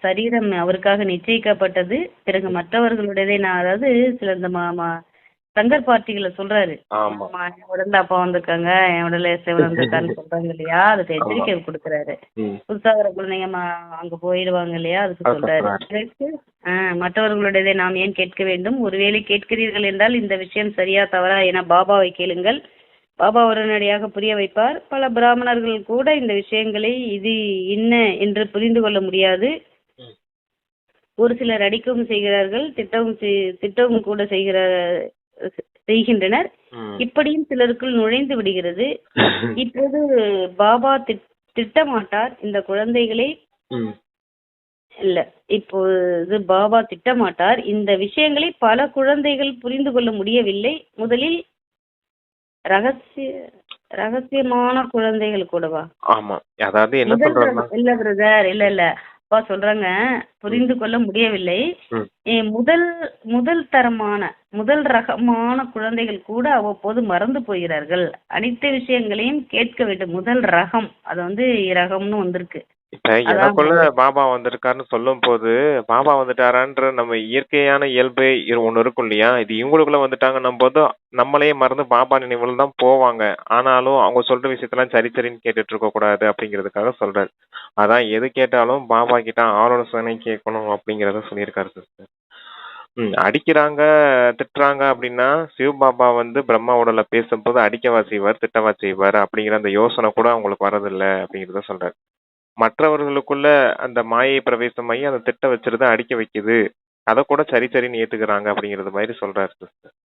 சரீரம் அவருக்காக நிச்சயிக்கப்பட்டது. பிறகு மற்றவர்களுடையதை நான், அதாவது சில இந்த சங்கர் பார்ட்டிகளை சொல்றாரு, என் உடம்புல அப்பா வந்திருக்காங்க, என் உடல சிவன் வந்திருக்கான்னு சொல்றாங்க இல்லையா, அதுக்கு எச்சரிக்கை கொடுக்குறாரு. புதுசாக வர குழந்தைங்க அங்க போயிடுவாங்க இல்லையா, அதுக்கு சொல்றாரு. மற்றவர்களுடையதை நாம் ஏன் கேட்க வேண்டும்? ஒருவேளை கேட்கிறீர்கள் என்றால் இந்த விஷயம் சரியா தவறா என பாபாவை கேளுங்கள். பாபா உடனடியாக புரிய வைப்பார். பல பிராமணர்கள் கூட இந்த விஷயங்களை இது என்ன என்று புரிந்து கொள்ள முடியாது. ஒரு சிலர் அடிக்கவும் செய்கிறார்கள், திட்டவும் கூட செய்கின்றனர். இப்படியும் சிலருக்குள் நுழைந்து விடுகிறது. இப்போது பாபா திட்டமாட்டார் இந்த குழந்தைகளை, இல்ல இப்போது பாபா திட்டமாட்டார் இந்த விஷயங்களை பல குழந்தைகள் புரிந்து கொள்ள முடியவில்லை. முதலில் ரகசியமான குழந்தைகள் கூடவா? ஆமா, அதாவது என்ன சொல்றாங்க, இல்ல பிரதர், இல்ல அப்பா சொல்றாங்க புரிந்து கொள்ள முடியவில்லை. முதல் ரகமான குழந்தைகள் கூட அவ்வப்போது மறந்து போகிறார்கள். அனைத்து விஷயங்களையும் கேட்க வேண்டும். முதல் ரகம், அது வந்து ரகம்னு வந்திருக்கு. இப்ப எனக்குள்ள பாபா வந்திருக்காருன்னு சொல்லும் போது, பாபா வந்துட்டாரான்ற நம்ம இயற்கையான இயல்பு ஒண்ணு இருக்கும் இல்லையா, இது இவங்களுக்குள்ள வந்துட்டாங்கன்னும் போது நம்மளையே மறந்து பாபா நினைவுல தான் போவாங்க. ஆனாலும் அவங்க சொல்ற விஷயத்தெல்லாம் சரி சரின்னு கேட்டுட்டு இருக்க கூடாது அப்படிங்கிறதுக்காக சொல்றாரு. அதான் எது கேட்டாலும் பாபா கிட்ட ஆலோசனை கேட்கணும் அப்படிங்கறத சொல்லியிருக்காரு சிஸ்டர். அடிக்கிறாங்க, திட்டுறாங்க அப்படின்னா சிவபாபா வந்து பிரம்மா உடல பேசும்போது அடிக்கவா செய்வார், திட்டவா செய்வார் அப்படிங்கிற அந்த யோசனை கூட அவங்களுக்கு வரதில்லை அப்படிங்கிறத சொல்றாரு. மற்றவர்களுக்குள்ள அந்த மாயை பிரவேசமாகி அந்த திட்ட வச்சிருந்தா அடிக்க வைக்குது, அதை கூட சரி சரின்னு ஏத்துக்கிறாங்க அப்படிங்கறது மாதிரி சொல்றாரு சிஸ்டர்.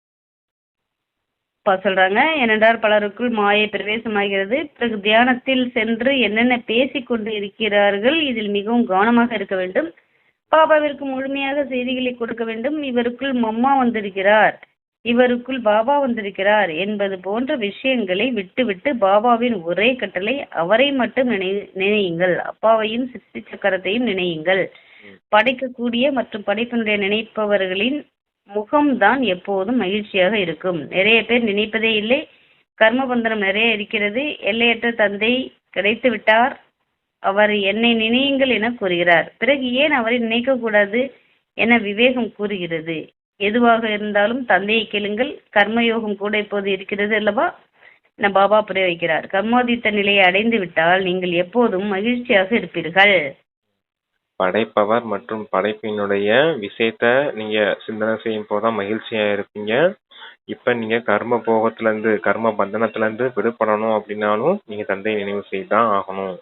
சொல்றாங்க, ஏனென்றால் பலருக்குள் மாயை பிரவேசமாகிறது. பிறகு தியானத்தில் சென்று என்னென்ன பேசிக் கொண்டு இருக்கிறார்கள், இதில் மிகவும் கவனமாக இருக்க வேண்டும். பாபாவிற்கு முழுமையாக செய்திகளை கொடுக்க வேண்டும். இவருக்குள் மம்மா வந்திருக்கிறார், இவருக்குள் பாபா வந்திருக்கிறார் என்பது போன்ற விஷயங்களை விட்டுவிட்டு பாபாவின் ஒரே கட்டளை, அவரை மட்டும் நினையுங்கள், அப்பாவையும் சிருஷ்டி சக்கரத்தையும் நினையுங்கள். படைக்கக்கூடிய மற்றும் படைப்பினுடைய நினைப்பவர்களின் முகம்தான் எப்போதும் மகிழ்ச்சியாக இருக்கும். நிறைய பேர் நினைப்பதே இல்லை. கர்மபந்தனம் நிறைய இருக்கிறது. எல்லையற்ற தந்தை கிடைத்து விட்டார், அவர் என்னை நினையுங்கள் என கூறுகிறார். பிறகு ஏன் அவரை நினைக்க கூடாது என விவேகம் கூறுகிறது. எதுவாக இருந்தாலும் தந்தையை கேளுங்கள். கர்மயோகம் கூட இப்போது இருக்கிறது அல்லவா என பாபா புரிய வைக்கிறார். கர்மாதித்த நிலையை அடைந்து விட்டால் நீங்கள் எப்போதும் மகிழ்ச்சியாக இருப்பீர்கள். படைப்பவர் மற்றும் படைப்பினுடைய விஷயத்த நீங்க சிந்தனை செய்யும் போதுதான் மகிழ்ச்சியா இருப்பீங்க. இப்ப நீங்க கர்ம போகத்துல இருந்து, கர்ம பந்தனத்துல இருந்து விடுபடணும் அப்படின்னாலும் நீங்க தந்தையை நினைவு செய்துதான் ஆகணும்.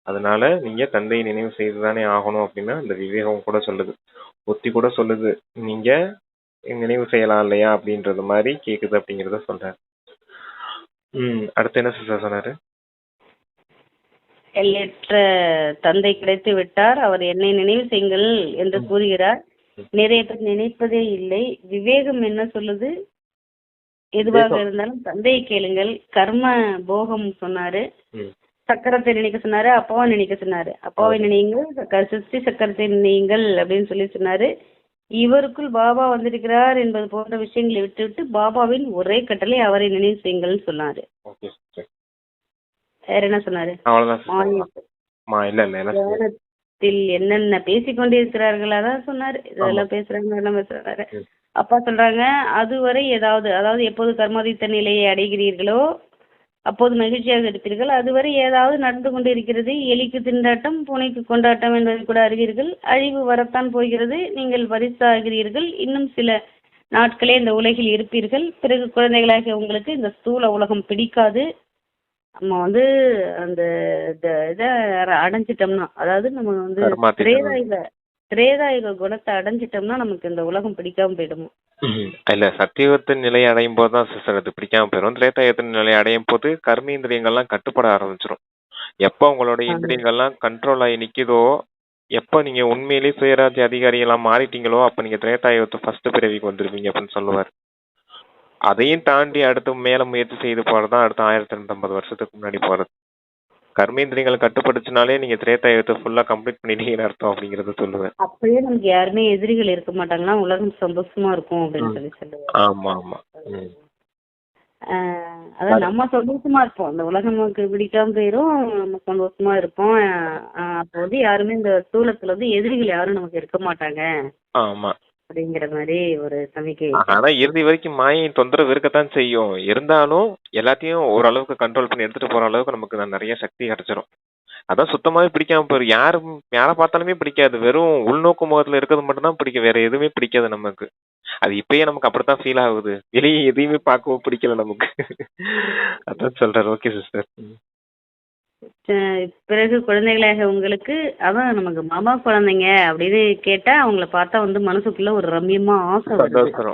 அதனால நீங்க தந்தையை நினைவு செய்துதானே ஆகணும் அப்படின்னா இந்த விவேகம் கூட சொல்லுது, புத்தி கூட சொல்லுது, நீங்க நினைவு செய்யலாம் இல்லையா அப்படின்றது மாதிரி கேக்குது அப்படிங்கறத சொல்றாரு. அடுத்து என்ன சிஸ்டர் சொன்னாரு? எல்லையற்ற தந்தை கிடைத்து விட்டார், அவர் என்னை நினைவு செய்யுங்கள் என்று கூறுகிறார். நிறைய பேர் நினைப்பதே இல்லை. விவேகம் என்ன சொல்லுது? எதுவாக இருந்தாலும் தந்தையை கேளுங்கள். கர்ம போகம் சொன்னாரு. சக்கரத்தை நினைக்க சொன்னாரு, அப்பாவை நினைக்க சொன்னாரு. அப்பாவை நினையுங்கள், சிருஷ்டி சக்கரத்தை நினையுங்கள் அப்படின்னு சொல்லி சொன்னாரு. இவருக்குள் பாபா வந்திருக்கிறார் என்பது போன்ற விஷயங்களை விட்டுவிட்டு பாபாவின் ஒரே கட்டளை அவரை நினைவு செய்யுங்கள்னு சொன்னாரு. Okay sister. வேற என்ன சொன்னாரு? அவ்வளவுதான் sister. மானியத்தில் இல்ல இல்ல என்ன sister? தியானத்தில் என்னென்ன பேசிக்கொண்டிருக்கிறார்கள் அதான் சொன்னாரு. இதெல்லாம் பேசுறாங்க, எல்லாம் பேசுறாரு. அப்பா சொல்றாங்க, அதுவரை அதாவது எப்போது கர்மாதித்த நிலையை அடைகிறீர்களோ அப்போது மகிழ்ச்சியாக இருப்பீர்கள். அதுவரை ஏதாவது நடந்து கொண்டு இருக்கிறது. எலிக்கு திண்டாட்டம், பூனைக்கு கொண்டாட்டம் என்பதை கூட அறிவீர்கள். அழிவு வரத்தான் போகிறது. நீங்கள் பரிசாகிறீர்கள். இன்னும் சில நாட்களே இந்த உலகில் இருப்பீர்கள். பிறகு குழந்தைகளாக உங்களுக்கு இந்த ஸ்தூல உலகம் பிடிக்காது. நம்ம வந்து அந்த இதை அடைஞ்சிட்டோம்னா, அதாவது நம்ம வந்து திரேதாயுக குணத்தை அடைஞ்சிட்டோம்னா நமக்கு இந்த உலகம் பிடிக்காம போயிடுமோ. இல்ல, சத்தியுகத்தின் நிலையை அடையும் போதுதான் சிஸ்டர் அது பிடிக்காம போயிடும். திரேதாயுகத்தின் நிலையை அடையும் போது கர்மேந்திரியங்கள்லாம் கட்டுப்பட ஆரம்பிச்சிடும். எப்போ உங்களோட இந்திரியங்கள்லாம் கண்ட்ரோல் ஆகி நிக்குதோ, எப்போ நீங்க உண்மையிலேயே சுயராஜ்ய அதிகாரிகளாம் மாறிட்டீங்களோ அப்ப நீங்க திரேதாயுகத்தை ஃபர்ஸ்ட் பிறவிக்கு வந்துருவீங்க அப்படின்னு சொல்லுவார். அதையும் தாண்டி அடுத்து மேல முயற்சி செய்து போறதுதான் அடுத்த 1250 வருஷத்துக்கு முன்னாடி போறது. கர்மேந்திரியங்களை கட்டுப்படுத்தினாலே நீங்க திரேதாயுகத்தை ஃபுல்லா கம்ப்ளீட் பண்ணிட்டீங்கன்னு அர்த்தம் அப்படிங்கறத சொல்லுவேன். அப்படியே நமக்கு யாருமே எதிரிகள் இருக்க மாட்டாங்கன்னா உலகம் சந்தோஷமா இருக்கும் அப்படின்னு சொல்லி சொல்லுவேன். ஆமா ஆமா. அதான் நம்ம சந்தோஷமா இருப்போம். இந்த உலகம் நமக்கு பிடிக்காம போயிரும், நம்ம சந்தோஷமா இருப்போம். அப்போ யாருமே இந்த ஸ்தூலத்துல எதிரிகள் யாரும் நமக்கு இருக்க மாட்டாங்க. ஆமா அப்படிங்கிற மாதிரி ஒரு சமிக்கை. ஆனா இறுதி வரைக்கும் மாயை தொந்தரவு இருக்கத்தான் செய்யும். இருந்தாலும் எல்லாத்தையும் ஓரளவுக்கு கண்ட்ரோல் பண்ணி எடுத்துட்டு போற அளவுக்கு நமக்கு நிறைய சக்தி கிடைச்சிரும். அதான் சுத்தமாவே பிடிக்காம போயிரும். யாரை பார்த்தாலுமே பிடிக்காது. வெறும் உள்நோக்கு முகத்துல இருக்கிறது மட்டும் தான் பிடிக்கும். வேற எதுவுமே பிடிக்காது நமக்கு. அது இப்பயே நமக்கு அப்படித்தான் ஃபீல் ஆகுது. வெளியே எதையுமே பார்க்கவும் பிடிக்கல நமக்கு. அதான் சொல்றாரு. Okay sister. பிறகு குழந்தைகளாக உங்களுக்கு அதான் நமக்கு மாமா குழந்தைங்க அப்படின்னு கேட்டா அவங்கள பார்த்தா மனசுக்குள்ள ஒரு ரம்யமா ஆசை வருது.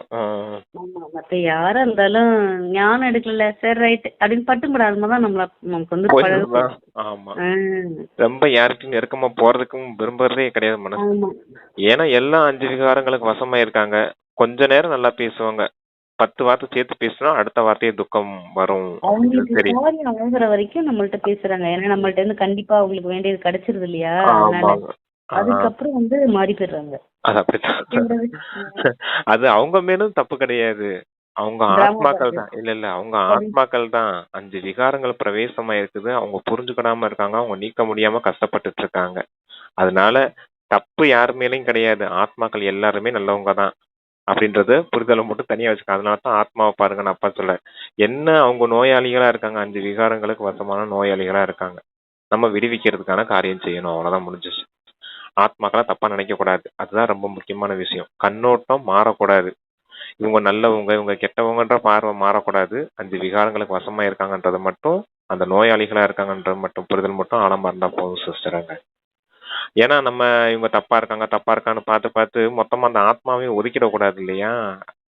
மத்த யாரா இருந்தாலும் ஞானம் எடுக்கல சரி ரைட் அப்படின்னு பட்டுப்படாததான் நமக்கு பழகும். ரொம்ப யாருக்கும் நெருக்கமா போறதுக்கும் விரும்புறதே கிடையாது மனசு. ஏன்னா எல்லாம் 5 விகாரங்களுக்கு வசமா இருக்காங்க. கொஞ்ச நேரம் நல்லா பேசுவாங்க. 10 வார்த்தை சேர்த்து பேசினா அடுத்த வார்த்தையே துக்கம் வரும். அவங்களுக்கு வரைக்கும் நம்மள்ட்ட பேசுறாங்க. ஏன்னா நம்மள்ட்ட இருந்து கண்டிப்பா அவங்களுக்கு வேண்டியது கிடைச்சிருது இல்லையா. அதுக்கப்புறம் மாறி போயிடுறாங்க. அது அப்படித்தான். அது அவங்க மேலும் தப்பு கிடையாது. அவங்க ஆத்மாக்கள் தான். இல்ல அவங்க ஆத்மாக்கள் தான். 5 விகாரங்கள் பிரவேசமா இருக்குது. அவங்க புரிஞ்சுக்கிடாம இருக்காங்க. அவங்க நீக்க முடியாம கஷ்டப்பட்டுட்டு இருக்காங்க. அதனால தப்பு யாரு மேலயும் கிடையாது. ஆத்மாக்கள் எல்லாருமே நல்லவங்க தான் அப்படின்றது புரிதலை மட்டும் தனியா வச்சுக்க. அதனாலதான் ஆத்மாவை பாருங்கன்னு அப்பா சொல்ல. என்ன அவங்க நோயாளிகளா இருக்காங்க. 5 விகாரங்களுக்கு வசமான நோயாளிகளா இருக்காங்க. நம்ம விடுவிக்கிறதுக்கான காரியம் செய்யணும். அவ்வளவுதான் முடிஞ்சிச்சு. ஆத்மாக்களா தப்பா நினைக்க கூடாது. அதுதான் ரொம்ப முக்கியமான விஷயம். கண்ணோட்டம் மாறக்கூடாது. இவங்க நல்லவங்க இவங்க கெட்டவங்கன்ற பார்வை மாறக்கூடாது. 5 விகாரங்களுக்கு வசமா இருக்காங்கன்றது மட்டும், அந்த நோயாளிகளா இருக்காங்கன்றது மட்டும் புரிதல் மட்டும் ஆழமா இருந்தா போதும் சிஸ்டராங்க. ஏன்னா நம்ம இவங்க தப்பா இருக்கான்னு பார்த்து மொத்தமா அந்த ஆத்மாவையும் ஒதுக்கிடக்கூடாது இல்லையா.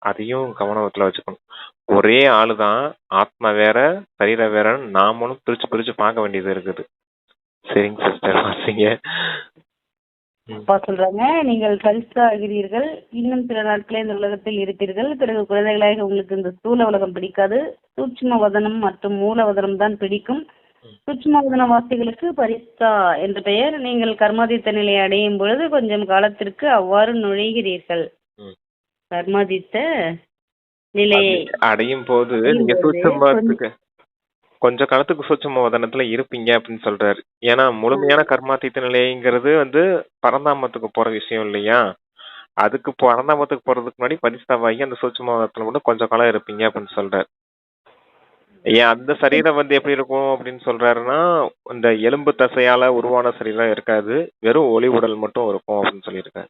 அதையும் கவனத்துல வச்சுக்கணும். ஒரே ஆளுதான். ஆத்மா வேற சரீரம் வேறன்னு நாமளும் பிரிச்சு பார்க்க வேண்டியது இருக்குது. சரிங்க சிஸ்டர். வாசிங்க. அப்பா சொல்றாங்க, நீங்கள் பரிசாகிறீர்கள். இன்னும் சில நாட்களே இந்த உலகத்தில் இருப்பீர்கள். பிறகு குழந்தைகளாக உங்களுக்கு இந்த ஸ்தூல உலகம் பிடிக்காது. சூட்சும வதனம் மற்றும் மூல வதனம் தான் பிடிக்கும். சூட்சுமவதன வாசிகளுக்கு பரிசா என்ற பெயர். நீங்கள் கர்மாதித்த நிலையை அடையும் பொழுது கொஞ்சம் காலத்திற்கு அவ்வாறு நுழைகிறீர்கள். கர்மாதித்த நிலையை அடையும் போது நீங்க சூட்சுமத்துக்கு கொஞ்ச காலத்துக்கு சூட்சுமவதனத்துல இருப்பீங்க அப்படின்னு சொல்றாரு. ஏன்னா முழுமையான கர்மாதித்த நிலைங்கிறது பரந்தாமத்துக்கு போற விஷயம் இல்லையா. அதுக்கு பரந்தாமத்துக்கு போறதுக்கு முன்னாடி பரிசாவாகி அந்த சூட்சுமவதனத்துல மட்டும் கொஞ்ச காலம் இருப்பீங்க அப்படின்னு சொல்றாரு. ஏன் அந்த சரீரம் எப்படி இருக்கும் அப்படின்னு சொல்றாருன்னா, இந்த எலும்பு தசையால உருவான சரீரம் இருக்காது. வெறும் ஒளி உடல் மட்டும் இருக்கும் அப்படின்னு சொல்லியிருக்காரு.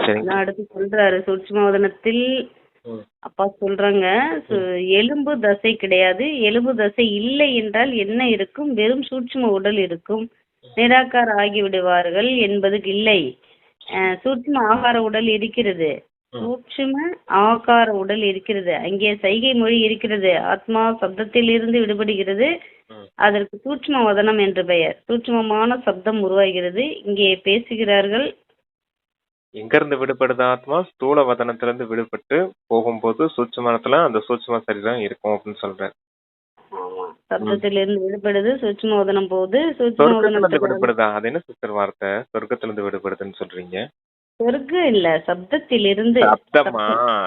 சரிங்க. அடுத்து சொல்றாரு சூட்சுமவதனத்தில் அப்பா சொல்றாங்க, எலும்பு தசை கிடையாது. எலும்பு தசை இல்லை என்றால் என்ன இருக்கும்? வெறும் சூட்சும உடல் இருக்கும். நிராகார ஆகிவிடுவார்கள் என்பதுக்கு இல்லை. சூட்சும ஆகார உடல் இருக்கிறது. சூட்சும ஆகார உடல் இருக்கிறது. அங்கே சைகை மொழி இருக்கிறது. ஆத்மா சப்தத்தில் இருந்து விடுபடுகிறது. அதற்கு சூட்சும வதனம் என்று பெயர். சூட்சுமமான சப்தம் உருவாகிறது. இங்கே பேசுகிறார்கள். எங்க இருந்து விடுபடுது ஆத்மா? ஸ்தூல வதனத்திலிருந்து விடுபட்டு போகும்போது சூட்சுமத்துல அந்த சூட்சும சரீரம் இருக்கும் அப்படின்னு சொல்றாரு. சப்தத்திலிருந்து விடுபடுது, சூட்சுமவதனம் போகுது, சொர்க்கத்துல இருந்து சூட்சுமவதனத்துக்கு விடுபடுதா? அது என்ன சிஸ்டர் வார்த்தை? சொர்க்கத்துல இருந்து விடுபடுதுன்னு சொல்றீங்க? சொர்க்கம் இல்ல, சப்தத்திலிருந்து. சப்தமா?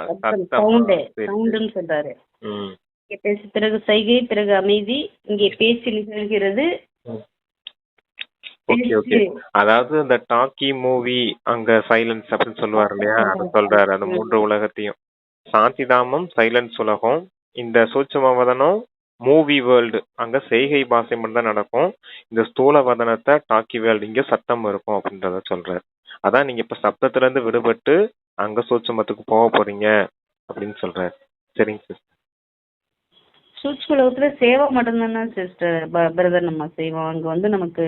சப்தம் சத்தமா? சரி, சரி. சவுண்டுன்னு சொல்றாரு. ம். இங்கே பேச பிறகு சைகை, பிறகு அமைதி, இங்கே பேச்சு நிகழ்கிறது. ம். Okay, okay. அதாவது இந்த டாக்கி மூவி அங்க சைலன்ஸ் அப்படின்னு சொல்லுவாரு இல்லையா? அத சொல்றாரு. அந்த 3 உலகத்தையும். சாந்திதாமம் சைலன்ஸ் உலகம். இந்த சூட்சுமவதனம் மூவி வேர்ல்டு. அங்க செய்கை பாஷை மட்டும் தான் நடக்கும். இந்த ஸ்தூல வதனத்தை டாக்கி வேர்ல்டு இங்க சத்தம் இருக்கும் அப்படின்றத சொல்றாரு. அதான் நீங்க இப்ப சப்தத்துல இருந்து விடுபட்டு அங்க சூட்சுமத்துக்கு போக போறீங்க அப்படின்னு சொல்றாரு. சரிங்க சிஸ்டர். சூட்சுமலோகத்துல சேவை மட்டும்தானே சிஸ்டர் பிரதர் நம்ம செய்வோம். அங்க வந்து நமக்கு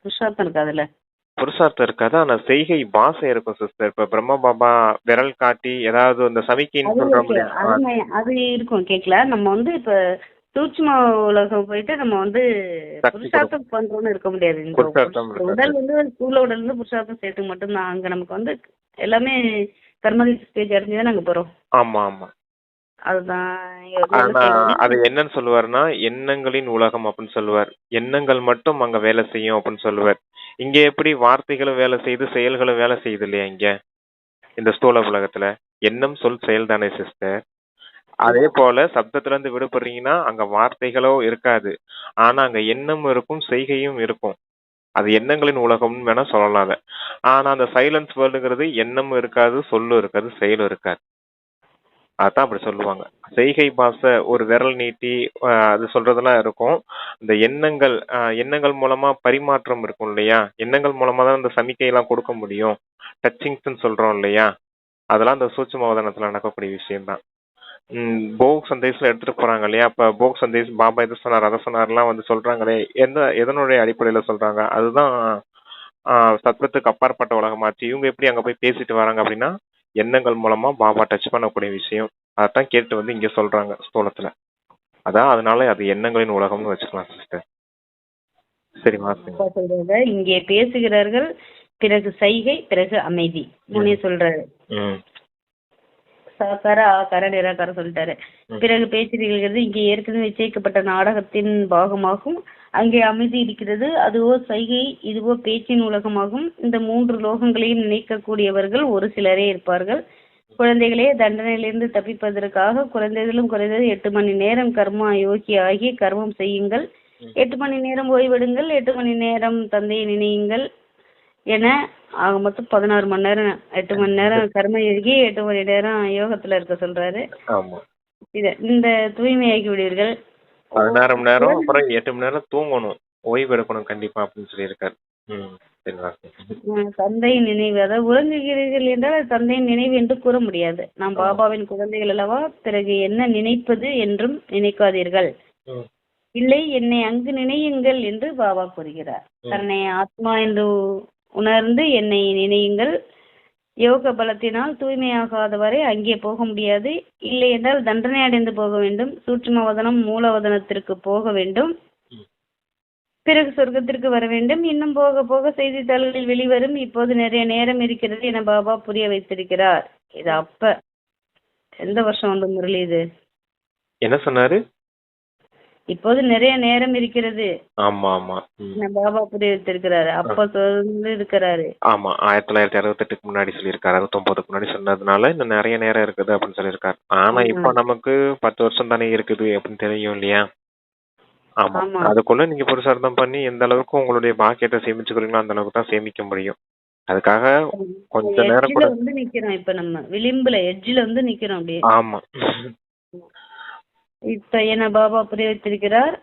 புருஷார்த்தம் இருக்காதுல்ல. புருஷார்த்தம் இருக்காது. ஆனா செய்கை பாஷை இருக்கும் சிஸ்டர். இப்ப பிரம்ம பாபா விரல் காட்டி ஏதாவது இந்த சமிக்கைன்னு அது சொல்றோம் ஓகே, இல்லையா? அது இருக்கும் கேட்கல. நம்ம வந்து இப்ப சூட்சும உலகம் போயிட்டு நம்ம வந்து சக்தி புருஷார்த்தம் பண்றோம்னு இருக்க முடியாது. இந்த புருஷார்த்தம் இருக்காது. உடல் வந்து ஸ்தூல உடல் இருந்து புருஷார்த்தம் சேர்த்து மட்டும்தான். அங்க நமக்கு வந்து எல்லாமே கர்மதி ஸ்டேஜ் அடைஞ்சுதான் நாங்க போறோம். ஆமா, ஆமா. அதுதான் இங்க வந்து என்ன ஆனா சொல்றாரு, அது என்னன்னு சொல்லுவாருன்னா எண்ணங்களின் உலகம் அப்படின்னு சொல்லுவார். எண்ணங்கள் மட்டும் அங்க வேலை செய்யும் அப்படின்னு சொல்லுவார். இங்க எப்படி வார்த்தைகளும் வேலை செய்து செயல்களும் வேலை செய்யுது இல்லையா? இங்க இந்த ஸ்தூல உலகத்துல எண்ணம் சொல் செயல் தானே சிஸ்டர். அதே போல சப்தத்துல இருந்து விடுபடுறீங்கன்னா அங்க வார்த்தைகளோ இருக்காது. ஆனா அங்க எண்ணம் இருக்கும், செய்கையும் இருக்கும். அது எண்ணங்களின் உலகம்னு வேணா சொல்லலாம் அத. ஆனா அந்த சைலன்ஸ் வேர்ல்டுங்கிறது எண்ணமும் இருக்காது, சொல்லும் இருக்காது, செயலும் இருக்காது. அதான் அப்படி சொல்லுவாங்க. செய்கை பாஷை ஒரு விரல் நீட்டி அது சொல்றதெல்லாம் இருக்கும். இந்த எண்ணங்கள் எண்ணங்கள் மூலமா பரிமாற்றம் இருக்கும் இல்லையா? எண்ணங்கள் மூலமா தான் இந்த சமிக்கையெல்லாம் கொடுக்க முடியும். டச்சிங்ஸ்ன்னு சொல்றோம் இல்லையா? அதெல்லாம் இந்த சூட்சுமவதனத்துல நடக்கக்கூடிய விஷயம்தான். போக் சந்தேஷ்ல எடுத்துட்டு போறாங்க இல்லையா? அப்ப போக் சந்தேஷ் பாபா எது சொன்னார் அதை சொன்னார்லாம் வந்து சொல்றாங்களே, எதனுடைய அடிப்படையில சொல்றாங்க? அதுதான் சத்தத்துக்கு அப்பாற்பட்ட உலகமாச்சு. இவங்க எப்படி அங்க போய் பேசிட்டு வராங்க அப்படின்னா எண்ணங்கள் மூலமா பாபா டச் பண்ணக்கூடிய விஷயம். அதான் கேட்டு வந்து இங்க சொல்றாங்க ஸ்தூலத்துல. அதான் அதனால அது எண்ணங்களின் உலகம்னு வச்சுக்கலாம் சிஸ்டர். சரி வாசிங்க. சொல்றத இங்கே பேசுகிறார்கள், பிறகு சைகை, பிறகு அமைதி. முன்னே சொல்றாரு. சாக்கார ஆக்கார நிராகாரம் சொல்லிட்டாரு. பிறகு பேச்சு நிகழ்கிறது. இங்கே ஏற்கனவே நிச்சயிக்கப்பட்ட நாடகத்தின் பாகமாகும். அங்கே அமைதி இருக்கிறது. அதுவோ சைகை, இதுவோ பேச்சின் உலகமாகும். இந்த 3 லோகங்களையும் நினைக்கக்கூடியவர்கள் ஒரு சிலரே இருப்பார்கள். குழந்தைகளே, தண்டனையிலிருந்து தப்பிப்பதற்காக குறைந்ததிலும் குறைந்தது 8 மணி நேரம் கர்மா யோகி ஆகி கர்மம் செய்யுங்கள். 8 மணி நேரம் ஓய்வெடுங்கள். 8 மணி நேரம் தந்தையை நினையுங்கள் என ஆக மொத்தம் 16 மணி நேரம். 8 மணி நேரம் கர்ம யோகி, 8 மணி நேரம் யோகத்துல இருக்க சொல்றாரு. இந்த தூய்மையாக்கி விடுவீர்கள். 16 மணி நேரம், அப்புறம் 8 மணி நேரம் தூங்கணும், ஓய்வு எடுக்கணும் கண்டிப்பா அப்படின்னு சொல்லியிருக்காரு. தந்தையின் நினைவு, அதாவது உறங்குகிறீர்கள் என்றால் தந்தையின் நினைவு என்று கூற முடியாது. நாம் பாபாவின் குழந்தைகள் அல்லவா. பிறகு என்ன நினைப்பது என்றும் நினைக்காதீர்கள். இல்லை, என்னை அங்கு நினையுங்கள் என்று பாபா கூறுகிறார். தன்னை ஆத்மா என்று உணர்ந்து என்னை நினையுங்கள். யோக பலத்தினால் தூய்மையாகாதவரை அங்கே போக முடியாது. இல்லை என்றால் தண்டனை அடைந்து போக வேண்டும். சூட்சுமவதனம் மூலவதனத்திற்கு போக வேண்டும். பிறகு சொர்க்கத்திற்கு வர வேண்டும். இன்னும் போக போக செய்தித்தாள்களில் வெளிவரும். இப்போது நிறைய நேரம் இருக்கிறது என பாபா புரிய வைத்திருக்கிறார். இது அப்ப எந்த வருஷம் வந்து முரளி இது என்ன சொன்னாரு? இப்போது நிறைய நேரம் இருக்கிறது. ஆமா ஆமா. பாபா புரிய வைத்திருக்கிறாரு. அப்ப சொல்லி இருக்கிறாரு. ஆமா, 1968க்கு முன்னாடி சொல்லியிருக்காரு. 69க்கு முன்னாடி சொன்னதுனால இன்னும் நிறைய நேரம் இருக்குது அப்படின்னு சொல்லியிருக்காரு. ஆனா இப்ப நமக்கு 10 வருஷம் தானே இருக்குது அப்படின்னு தெரியும் இல்லையா? ஆமா, அதுக்குள்ள நீங்க புருஷார்த்தம் பண்ணி எந்த அளவுக்கு உங்களுடைய பாக்கியத்தை சேமிச்சுக்கிறீங்களோ அந்த அளவுக்கு தான் சேமிக்க முடியும். அதுக்காக கொஞ்ச நேரம் கூட வந்து நிக்கிறோம். இப்ப நம்ம விளிம்புல எட்ஜில வந்து நிக்கிறோம் அப்படியே. ஆமா. இப்ப என்ன பாபா புரிய வைத்திருக்கிறார்.